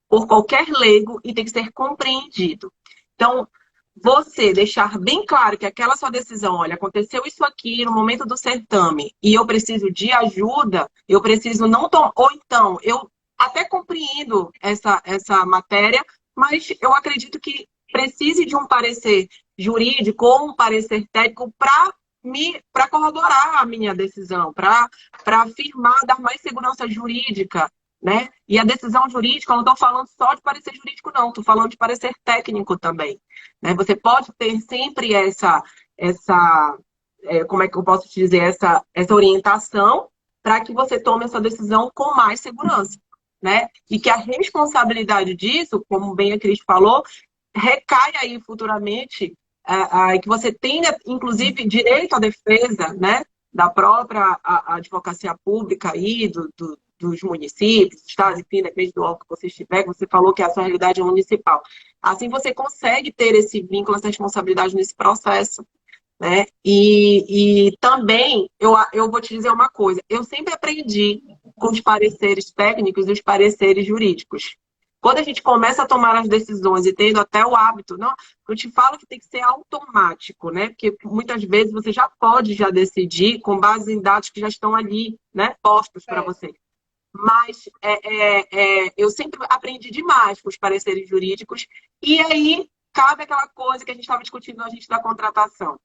por qualquer leigo e tem que ser compreendido. Então, você deixar bem claro que aquela sua decisão, olha, aconteceu isso aqui no momento do certame e eu preciso de ajuda, eu preciso não tomar... Ou então, eu até compreendo essa matéria, mas eu acredito que precise de um parecer jurídico ou um parecer técnico para corroborar a minha decisão, para afirmar, dar mais segurança jurídica, né? E a decisão jurídica, eu não estou falando só de parecer jurídico, não, estou falando de parecer técnico também. Né? Você pode ter sempre como é que eu posso te dizer, essa orientação para que você tome essa decisão com mais segurança. Né? E que a responsabilidade disso, como bem a Cris falou, recai aí futuramente, que você tenha, inclusive, direito à defesa, né? Da própria advocacia pública aí, dos municípios, estados, enfim, depende do órgão que você estiver, que você falou que a sua realidade é municipal. Assim você consegue ter esse vínculo, essa responsabilidade nesse processo. Né? E também, eu vou te dizer uma coisa, eu sempre aprendi com os pareceres técnicos e os pareceres jurídicos. Quando a gente começa a tomar as decisões e tendo até o hábito, não, eu te falo que tem que ser automático, né? Porque muitas vezes você já pode já decidir com base em dados que já estão ali, né? Postos para você. Mas eu sempre aprendi demais com os pareceres jurídicos. E aí cabe aquela coisa que a gente estava discutindo na gente da contratação.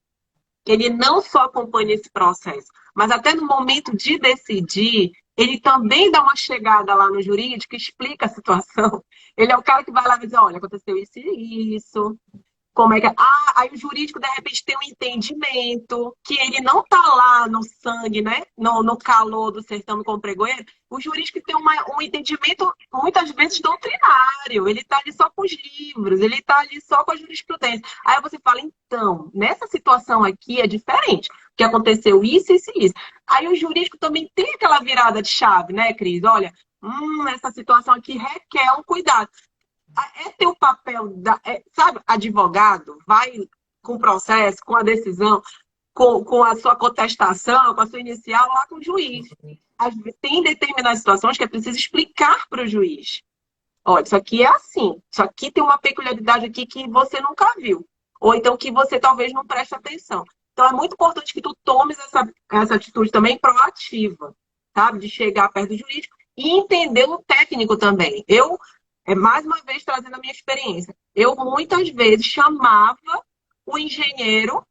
Que ele não só acompanha esse processo, mas até no momento de decidir, ele também dá uma chegada lá no jurídico, explica a situação. Ele é o cara que vai lá e diz, olha, aconteceu isso e isso. Como é que... aí o jurídico, de repente, tem um entendimento que ele não está lá no sangue, né? No calor do sertão como pregoeiro. O jurídico tem um entendimento, muitas vezes, doutrinário. Ele está ali só com os livros, ele está ali só com a jurisprudência. Aí você fala, então, nessa situação aqui é diferente, porque aconteceu isso, isso e isso. Aí o jurídico também tem aquela virada de chave, né, Cris? Olha, essa situação aqui requer um cuidado. É teu papel, sabe, advogado, vai com o processo, com a decisão, com a sua contestação, com a sua inicial, lá com o juiz. Tem determinadas situações que é preciso explicar para o juiz. Olha, isso aqui é assim, isso aqui tem uma peculiaridade aqui que você nunca viu. Ou então que você talvez não preste atenção. Então é muito importante que tu tomes essa atitude também proativa, sabe? De chegar perto do jurídico e entender o técnico também. Mais uma vez, trazendo a minha experiência. Eu, muitas vezes, chamava o engenheiro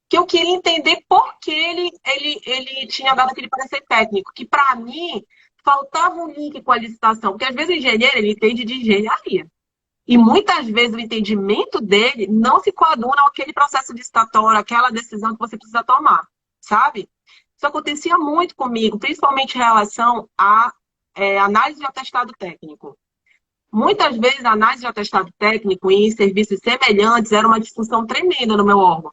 que eu queria entender por que ele tinha dado aquele parecer técnico. Que, para mim, faltava um link com a licitação. Porque, às vezes, o engenheiro, ele entende de engenharia. E, muitas vezes, o entendimento dele não se coaduna àquele processo licitatório, aquela decisão que você precisa tomar, sabe? Isso acontecia muito comigo, principalmente em relação à análise de atestado técnico. Muitas vezes, a análise de atestado técnico em serviços semelhantes era uma discussão tremenda no meu órgão.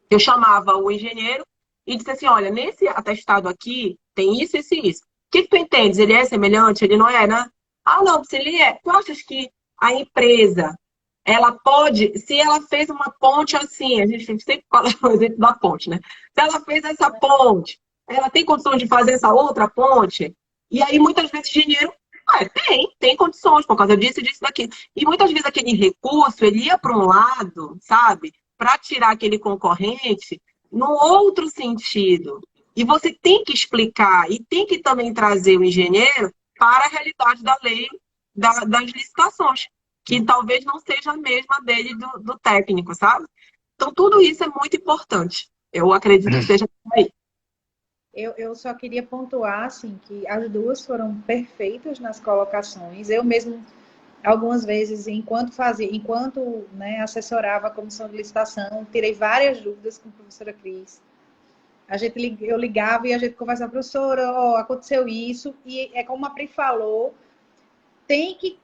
Eu chamava o engenheiro e disse assim, olha, nesse atestado aqui tem isso, isso e isso. O que tu entendes? Ele é semelhante? Ele não é, né? Não, se ele é. Tu achas que a empresa, ela pode, se ela fez uma ponte assim, a gente sempre fala o exemplo da ponte, né? Se ela fez essa ponte, ela tem condições de fazer essa outra ponte? E aí, muitas vezes, o engenheiro tem condições por causa disso e disso daqui. E muitas vezes aquele recurso, ele ia para um lado, sabe? Para tirar aquele concorrente no outro sentido. E você tem que explicar e tem que também trazer o engenheiro para a realidade da lei das licitações, que talvez não seja a mesma dele do técnico, sabe? Então, tudo isso é muito importante. Eu acredito que seja por aí. Eu só queria pontuar, assim, que as duas foram perfeitas nas colocações. Eu mesmo, algumas vezes, enquanto assessorava a comissão de licitação, tirei várias dúvidas com a professora Cris. Eu ligava e a gente conversava, professora, aconteceu isso, e é como a Pri falou, tem que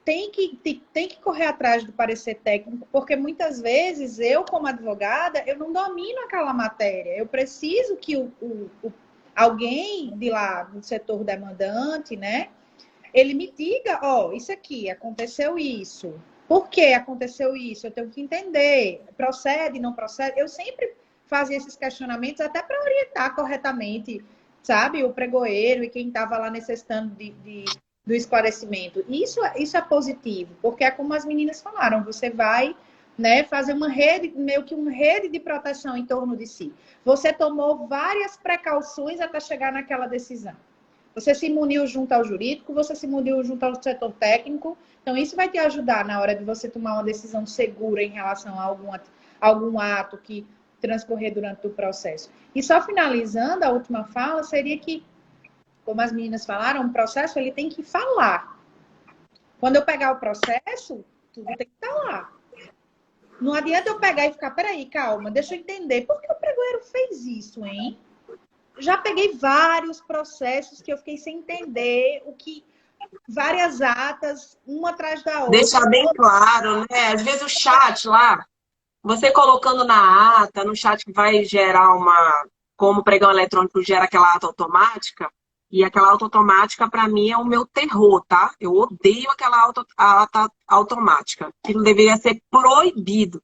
correr atrás do parecer técnico, porque muitas vezes eu, como advogada, eu não domino aquela matéria. Eu preciso que alguém de lá do setor demandante, né, ele me diga, isso aqui, aconteceu isso. Por que aconteceu isso? Eu tenho que entender. Procede, não procede? Eu sempre fazia esses questionamentos até para orientar corretamente, sabe, o pregoeiro e quem estava lá necessitando do esclarecimento. Isso é positivo, porque é como as meninas falaram, você vai, né, fazer uma rede, meio que uma rede de proteção em torno de si. Você tomou várias precauções até chegar naquela decisão. Você se muniu junto ao jurídico, você se muniu junto ao setor técnico. Então, isso vai te ajudar na hora de você tomar uma decisão segura em relação a algum ato que transcorrer durante o processo. E só finalizando, a última fala seria que, como as meninas falaram, o processo ele tem que falar. Quando eu pegar o processo, tudo tem que estar lá. Não adianta eu pegar e ficar, peraí, calma, deixa eu entender. Por que o pregoeiro fez isso, hein? Já peguei vários processos que eu fiquei sem entender várias atas, uma atrás da outra. Deixar bem claro, né? Às vezes o chat lá, você colocando na ata, no chat que vai gerar como o pregão eletrônico gera aquela ata automática, e aquela ata automática, para mim, é o meu terror, tá? Eu odeio aquela ata automática. Aquilo deveria ser proibido.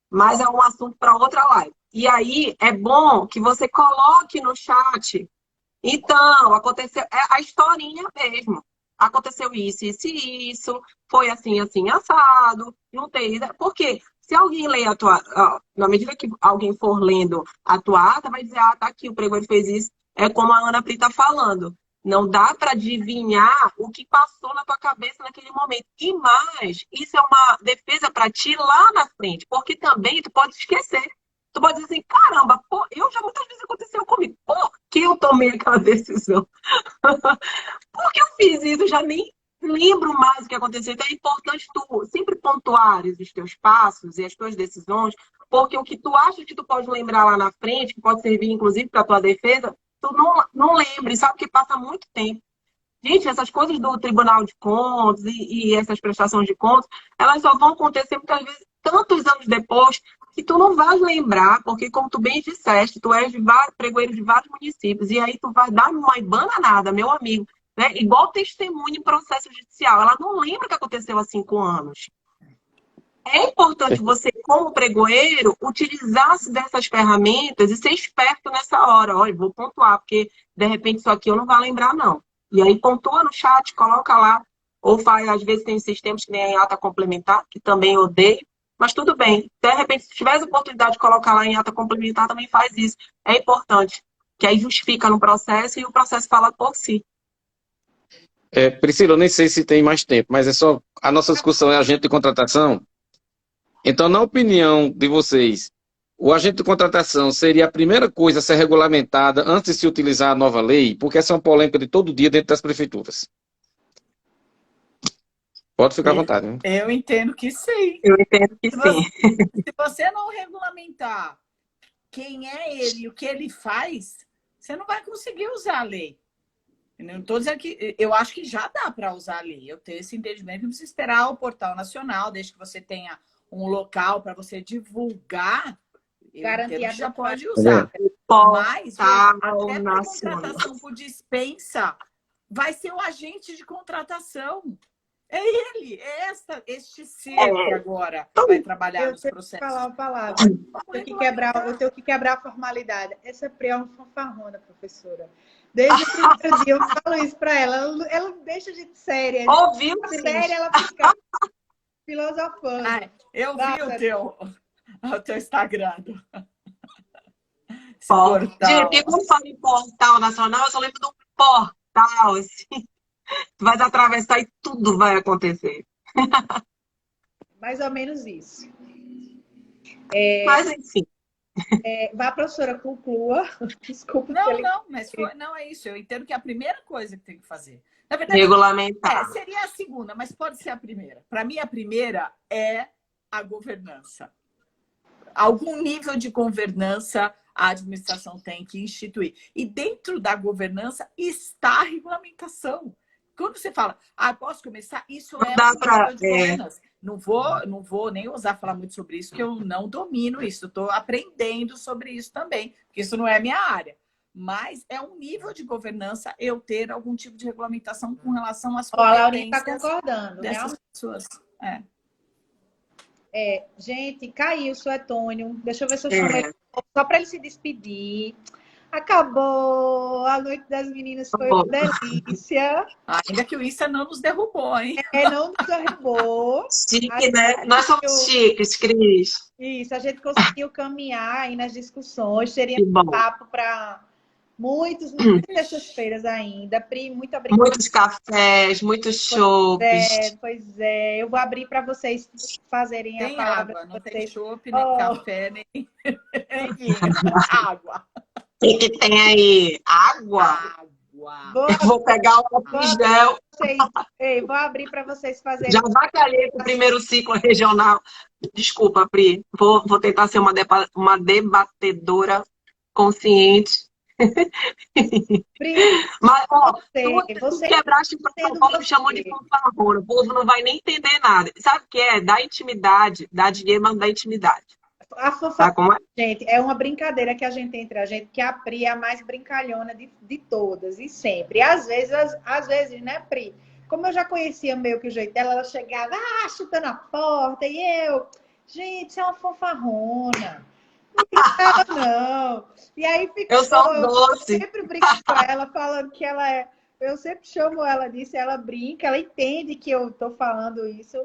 Mas é um assunto para outra live. E aí, é bom que você coloque no chat. Então, aconteceu... É a historinha mesmo. aconteceu isso e isso, foi assim, assim, assado, não tem... Porque se alguém lê a tua... Na medida que alguém for lendo a tua ata, vai dizer, ah, tá aqui, o pregoeiro fez isso. É como a Ana Pri está falando. Não dá para adivinhar o que passou na tua cabeça naquele momento. E mais, isso é uma defesa para ti lá na frente, porque também tu pode esquecer. Tu pode dizer assim, caramba, pô, eu já muitas vezes aconteceu comigo. Por que eu tomei aquela decisão? Por que eu fiz isso? Eu já nem lembro mais o que aconteceu. Então é importante tu sempre pontuares os teus passos e as tuas decisões, porque o que tu acha que tu pode lembrar lá na frente, que pode servir inclusive para tua defesa, tu não lembre, sabe que passa muito tempo. Gente, essas coisas do Tribunal de Contas e essas prestações de contas, elas só vão acontecer muitas vezes tantos anos depois que tu não vais lembrar, porque como tu bem disseste, tu és de pregoeiro de vários municípios, e aí tu vai dar uma bananada, meu amigo, né? Igual testemunha em processo judicial. Ela não lembra o que aconteceu há 5 anos. É importante você, como pregoeiro, utilizar-se dessas ferramentas e ser esperto nessa hora. Olha, vou pontuar, porque de repente isso aqui eu não vou lembrar, não. E aí pontua no chat, coloca lá. Ou faz, às vezes tem sistemas que nem a ata complementar, que também odeio. Mas tudo bem. De repente, se tiver a oportunidade de colocar lá em ata complementar, também faz isso. É importante. Que aí justifica no processo e o processo fala por si. Priscila, eu nem sei se tem mais tempo, mas é só... A nossa discussão é agente de contratação. Então, na opinião de vocês, o agente de contratação seria a primeira coisa a ser regulamentada antes de se utilizar a nova lei? Porque essa é uma polêmica de todo dia dentro das prefeituras. Pode ficar à vontade. Né? Eu entendo que sim. Eu entendo que sim. Se você não regulamentar quem é ele e o que ele faz, você não vai conseguir usar a lei. Eu não estou dizendo que... Eu acho que já dá para usar a lei. Eu tenho esse entendimento que não precisa esperar o portal nacional, desde que você tenha um local para você divulgar, garantir que já pode usar. Mas até para contratação por dispensa, vai ser o agente de contratação. É ele, é este ser que agora vai trabalhar nos processos. Eu tenho que falar uma palavra. Eu tenho que quebrar a formalidade. Essa Pri é uma fanfarrona, professora. Desde o primeiro dia eu falo isso para ela. Ela não deixa de séria. Ouviu? Séria, ela fica filosofando. Ai, eu vi o teu Instagram. Gente, quando fala em portal nacional, eu só lembro do portal, assim. Tu vai atravessar e tudo vai acontecer. Mais ou menos isso. Mas, enfim. Vai, professora, conclua. Desculpa. Não é isso. Eu entendo que é a primeira coisa que tem que fazer. Na verdade, regulamentar. Seria a segunda, mas pode ser a primeira. Para mim, a primeira é a governança. Algum nível de governança a administração tem que instituir. E dentro da governança está a regulamentação. Quando você fala, posso começar? Isso é um nível de governança. Não vou nem ousar falar muito sobre isso, porque eu não domino isso. Estou aprendendo sobre isso também, porque isso não é a minha área. Mas é um nível de governança eu ter algum tipo de regulamentação com relação às competências. A Laurinha está concordando, dessas pessoas. Gente, caiu o Suetônio. Deixa eu ver se eu chamo ele só para ele se despedir. Acabou. A noite das meninas foi uma delícia. Ainda que o Issa não nos derrubou, hein? Não nos derrubou. Chique, né? Nós somos chiques, Cris. Isso, a gente conseguiu caminhar aí nas discussões. Teria papo para muitas sextas-feiras ainda. Pri, muito obrigada. Muitos cafés, muitos chopes. Pois é. Eu vou abrir para vocês fazerem tem a palavra. Água, não tem chope, nem café, nem vinho. Água. O que tem aí? Água? Eu vou pegar o gel. Vou abrir para vocês fazerem. Já avacalhei com o primeiro ciclo regional. Desculpa, Pri. Vou tentar ser uma debatedora consciente. Pri, mas, tu quebraste para São Paulo, me chamou de fanfarrona. O povo não vai nem entender nada. Sabe o que é? Dá intimidade. Dá dinheiro, mas não dá intimidade. A fofoca, gente, é uma brincadeira que a gente tem entre a gente, que a Pri é a mais brincalhona de todas, e sempre. E às vezes, né, Pri? Como eu já conhecia meio que o jeito dela, ela chegava, chutando a porta, e eu, gente, isso é uma fanfarrona. Não gritava, não. E aí ficou. Eu sou doce. Eu sempre brinco com ela, falando que ela é. eu sempre chamo ela disso, ela brinca, ela entende que eu tô falando isso,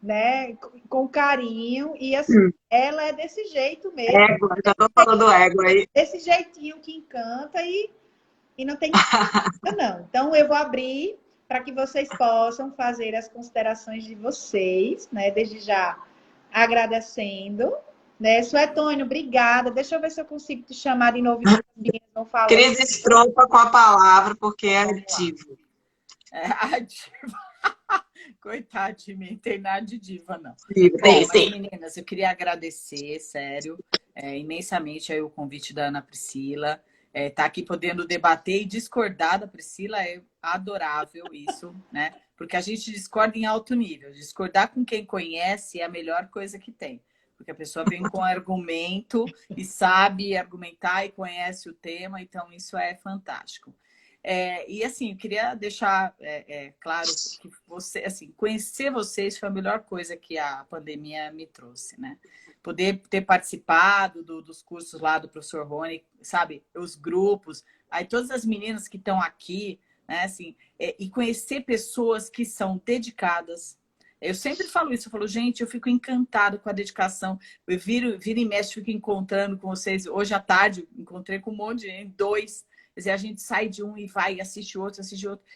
né, com carinho, e assim, ela é desse jeito mesmo, Égua, já tô falando égua aí. desse jeitinho que encanta e não tem não. Então, eu vou abrir para que vocês possam fazer as considerações de vocês, né? Desde já agradecendo, né? Suetônio, obrigada. Deixa eu ver se eu consigo te chamar de novo, enquanto as meninas não falam. Cris estropa com a palavra, porque é ativo. É, a diva. Coitada de mim, tem nada de diva, não. Sim, Bom, tem, mas, sim. meninas, eu queria agradecer, sério, imensamente aí o convite da Ana Priscila. Tá aqui podendo debater e discordar da Priscila é adorável isso, né? Porque a gente discorda em alto nível. Discordar com quem conhece é a melhor coisa que tem. Porque a pessoa vem com argumento e sabe argumentar e conhece o tema, então isso é fantástico. E assim, eu queria deixar claro que conhecer vocês foi a melhor coisa que a pandemia me trouxe, né? Poder ter participado dos cursos lá do professor Rony, sabe? Os grupos, aí todas as meninas que estão aqui, né? Assim, e conhecer pessoas que são dedicadas. Eu sempre falo isso, eu falo, gente, eu fico encantado com a dedicação. Eu viro e mexe, fico encontrando com vocês. Hoje à tarde, encontrei com um monte de gente, 2. Quer dizer, a gente sai de um e vai, assiste outro,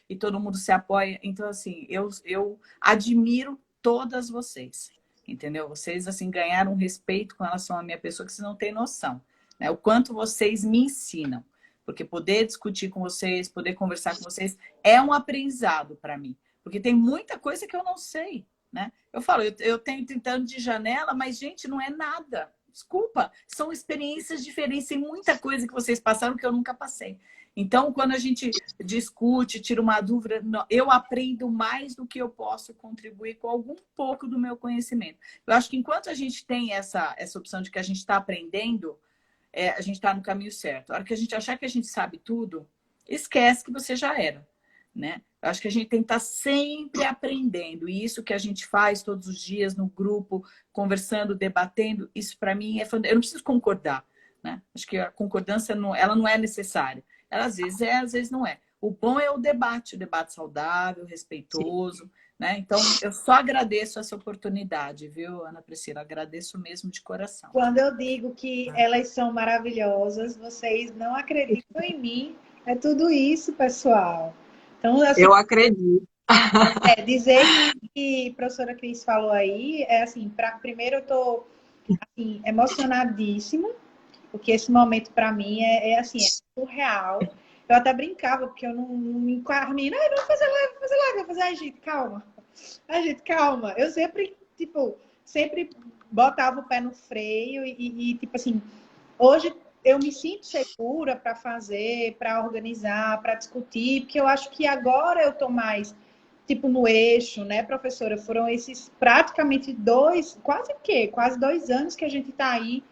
e todo mundo se apoia. Então, assim, eu admiro todas vocês, entendeu? Vocês, assim, ganharam um respeito com relação à minha pessoa que vocês não têm noção, né? O quanto vocês me ensinam. Porque poder discutir com vocês, poder conversar com vocês é um aprendizado para mim. Porque tem muita coisa que eu não sei, né? Eu falo, eu tenho 30 anos de janela, mas, gente, não é nada. Desculpa, são experiências diferentes, tem muita coisa que vocês passaram que eu nunca passei. Então, quando a gente discute, tira uma dúvida, eu aprendo mais do que eu posso contribuir com algum pouco do meu conhecimento. Eu acho que enquanto a gente tem essa opção de que a gente está aprendendo, a gente está no caminho certo. A hora que a gente achar que a gente sabe tudo, esquece que você já era, né? Eu acho que a gente tem que estar sempre aprendendo. E isso que a gente faz todos os dias no grupo, conversando, debatendo, isso para mim é fantástico. Eu não preciso concordar, né? Acho que a concordância ela não é necessária. Ela às vezes não é. O bom é o debate saudável, respeitoso, né? Então, eu só agradeço essa oportunidade, viu, Ana Priscila? Agradeço mesmo de coração. Quando eu digo que elas são maravilhosas, vocês não acreditam em mim. É tudo isso, pessoal. Então, assim, eu acredito. Dizer que a professora Cris falou aí, assim, primeiro eu estou assim, emocionadíssima, porque esse momento para mim é surreal. Eu até brincava, porque eu não me encarmino. Não, vou fazer live, vou fazer. Ai, gente, calma. Eu sempre, sempre botava o pé no freio tipo assim, hoje eu me sinto segura para fazer, para organizar, para discutir, porque eu acho que agora eu estou mais, no eixo, né, professora? Foram esses praticamente quase 2 anos que a gente está aí,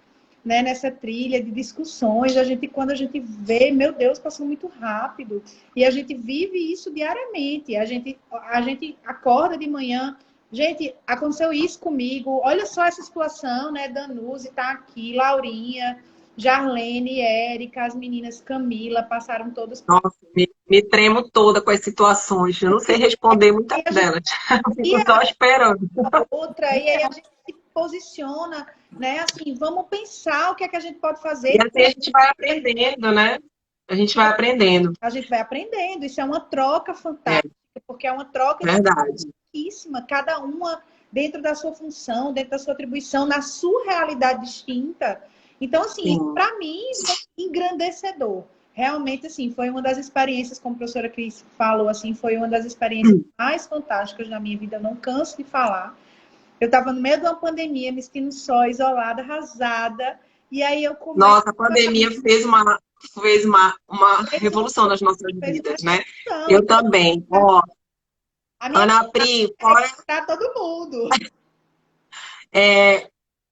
né, nessa trilha de discussões. Quando a gente vê, meu Deus, passou muito rápido. E a gente vive isso diariamente. A gente acorda de manhã. Gente, aconteceu isso comigo. Olha só essa situação, né? Danuse está aqui, Laurinha, Jarlene, Érica, as meninas Camila, passaram todas. Nossa, me tremo toda com as situações. Eu não sei responder muitas delas. Fico só esperando. Outra, e aí a gente se posiciona, né? Assim, vamos pensar o que é que a gente pode fazer. E assim a gente vai aprendendo, né? A gente vai aprendendo. A gente vai aprendendo. Isso é uma troca fantástica, porque é uma troca riquíssima, cada uma dentro da sua função, dentro da sua atribuição, na sua realidade distinta. Então, assim, para mim, foi engrandecedor. Realmente, assim, foi uma das experiências, como a professora Cris falou, assim, foi uma das experiências mais fantásticas da minha vida. Eu não canso de falar. Eu estava no meio de uma pandemia, me sentindo só, isolada, arrasada. E aí eu comecei... Nossa, a pandemia fez uma revolução nas nossas vidas, né? Eu também. Ó, Ana Pri, para todo mundo.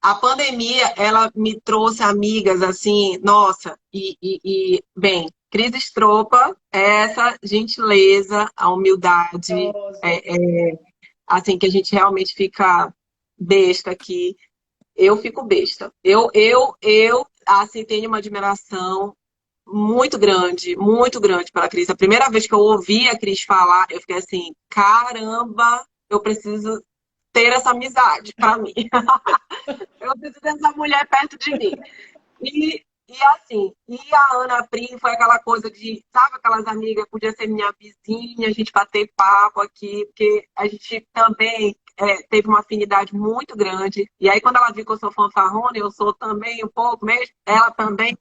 A pandemia, ela me trouxe amigas, assim, nossa, bem, Cris Estropa, essa gentileza, a humildade, assim, que a gente realmente fica besta aqui. Eu fico besta. Eu assim, tenho uma admiração muito grande para a Cris. A primeira vez que eu ouvi a Cris falar, eu fiquei assim, caramba, eu preciso ter essa amizade para mim. Eu preciso dessa mulher perto de mim. E assim, e a Ana Pri foi aquela coisa de, sabe, aquelas amigas, podia ser minha vizinha, a gente bater papo aqui, porque a gente também teve uma afinidade muito grande. E aí, quando ela viu que eu sou fanfarrona, eu sou também um pouco mesmo, ela também.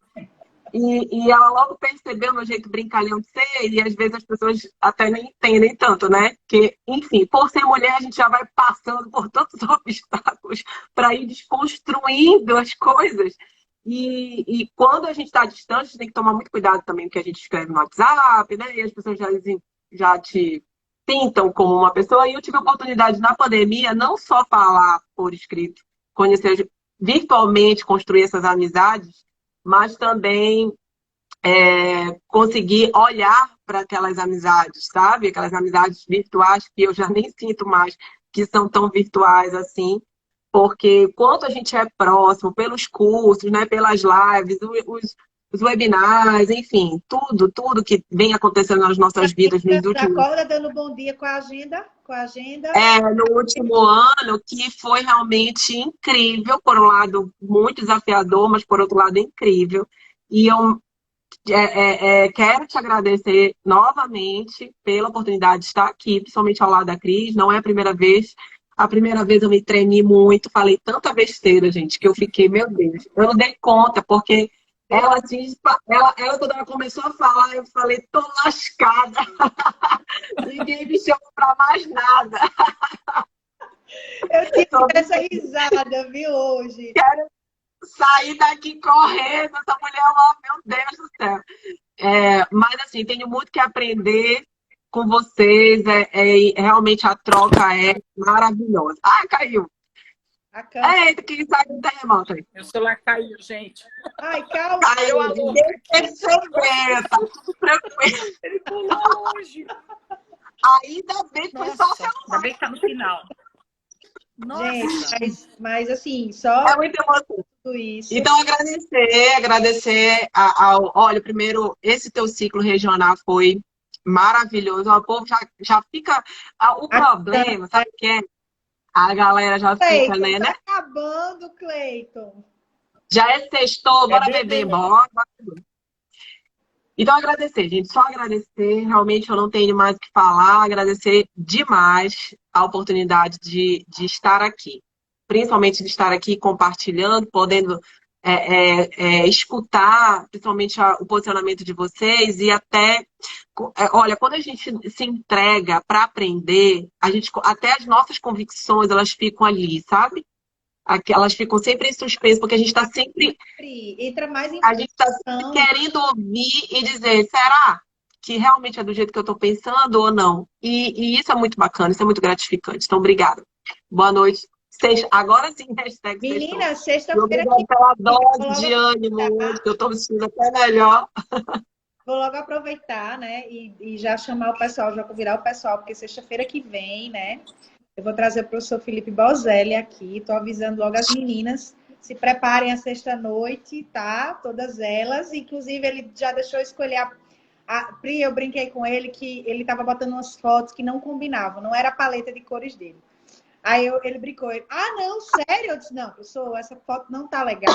E ela logo percebeu meu jeito brincalhão de ser, e às vezes as pessoas até nem entendem tanto, né? Que, enfim, por ser mulher, a gente já vai passando por tantos obstáculos para ir desconstruindo as coisas. E quando a gente está distante, a gente tem que tomar muito cuidado também com o que a gente escreve no WhatsApp, né? E as pessoas já te pintam como uma pessoa. E eu tive a oportunidade na pandemia não só falar por escrito, conhecer virtualmente, construir essas amizades, mas também conseguir olhar para aquelas amizades, sabe? Aquelas amizades virtuais que eu já nem sinto mais que são tão virtuais assim, porque quanto a gente é próximo pelos cursos, né? Pelas lives, os webinars, enfim, tudo que vem acontecendo nas nossas vidas nos Já últimos acorda dando bom dia com a agenda? Com a agenda? no último ano, que foi realmente incrível, por um lado muito desafiador, mas por outro lado incrível. E eu quero te agradecer novamente pela oportunidade de estar aqui, principalmente ao lado da Cris. Não é a primeira vez. A primeira vez eu me tremi muito, falei tanta besteira, gente, que eu fiquei, meu Deus, eu não dei conta, porque ela, assim, quando ela começou a falar, eu falei, tô lascada. Ninguém me chama pra mais nada. Eu tive essa risada, viu, hoje. Quero sair daqui correndo, essa mulher, oh, meu Deus do céu. Mas, assim, tenho muito que aprender com vocês. Realmente a troca é maravilhosa. Ah, caiu. A câmera. Eita, quem sai do terremoto aí? Meu celular caiu, gente. Ai, calma. Caiu, a louca ninguém percebeu, tá tudo tranquilo. Ele pulou longe. Ainda bem que foi só o Nossa, celular. ainda bem que tá no final. Nossa. Gente, mas assim, só É muito emocionante. tudo isso. Então, agradecer Olha, primeiro, esse teu ciclo regional foi maravilhoso. O povo já fica... O problema, sabe o que é? A galera já fica, Cleiton, né? tá acabando, Cleiton. Já é sextou, bora bem, beber, bem. bora. Então, agradecer, gente. Só agradecer. Realmente, eu não tenho mais o que falar. Agradecer demais a oportunidade de estar aqui. Principalmente de estar aqui compartilhando, podendo escutar, principalmente o posicionamento de vocês e até... Olha, quando a gente se entrega para aprender, até as nossas convicções, elas ficam ali, sabe? Elas ficam sempre em suspenso, porque a gente está sempre... Entra mais em A gente está sempre querendo ouvir e dizer, será que realmente é do jeito que eu estou pensando ou não? E isso é muito bacana, isso é muito gratificante. Então, obrigada. Boa noite. Agora sim, hashtag Menina, sextou. sexta-feira Obrigada pela dose de vou ânimo hoje, que eu estou me sentindo até melhor. logo aproveitar, né? E já chamar o pessoal, já convidar o pessoal, porque sexta-feira que vem, né? Eu vou trazer o professor Felipe Bozelli aqui. Estou avisando logo as meninas. Se preparem a sexta-noite, tá? Todas elas. Inclusive, ele já deixou eu escolher Pri, eu brinquei com ele que ele estava botando umas fotos que não combinavam. Não era a paleta de cores dele. Aí ele brincou. Não, sério? Eu disse, não, professor, essa foto não tá legal.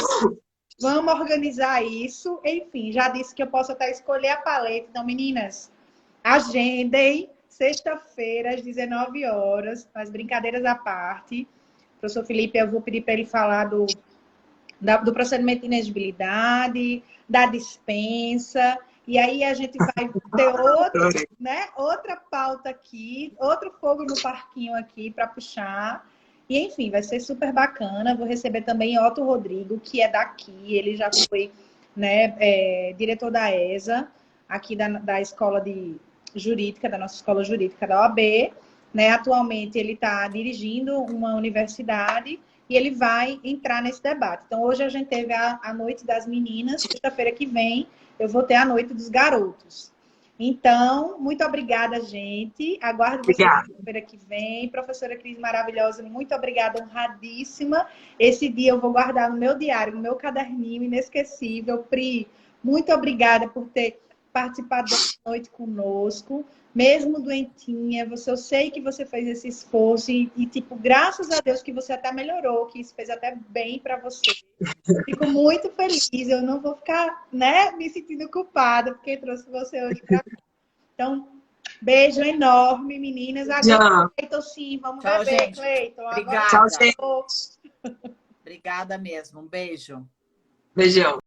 Vamos organizar isso. Enfim, já disse que eu posso até escolher a paleta. Então, meninas, agendem. Sexta-feira, às 19 horas, as brincadeiras à parte. Professor Felipe, eu vou pedir para ele falar do procedimento de inegibilidade, da dispensa. E aí a gente vai ter outra pauta aqui, outro fogo no parquinho aqui para puxar. E, enfim, vai ser super bacana. Vou receber também Otto Rodrigo, que é daqui. Ele já foi diretor da ESA, aqui da escola jurídica, da nossa escola jurídica da OAB. Né? Atualmente, ele está dirigindo uma universidade e ele vai entrar nesse debate. Então, hoje a gente teve a Noite das Meninas. Sexta-feira que vem, eu vou ter a Noite dos Garotos. Então, muito obrigada, gente. Aguardo vocês sexta-feira que vem. Professora Cris, maravilhosa, muito obrigada, honradíssima. Esse dia eu vou guardar no meu diário, no meu caderninho inesquecível. Pri, Muito obrigada por ter participado da noite conosco. Mesmo doentinha, eu sei que você fez esse esforço tipo, graças a Deus que você até melhorou, que isso fez até bem para você. Fico muito feliz. Eu não vou ficar, né, me sentindo culpada porque trouxe você hoje para cá. Então, beijo enorme, meninas. Agora, Cleiton, sim, vamos Tchau, beber, gente. Cleiton. Obrigada. Tchau, gente. Obrigada mesmo. Um beijo. Beijão.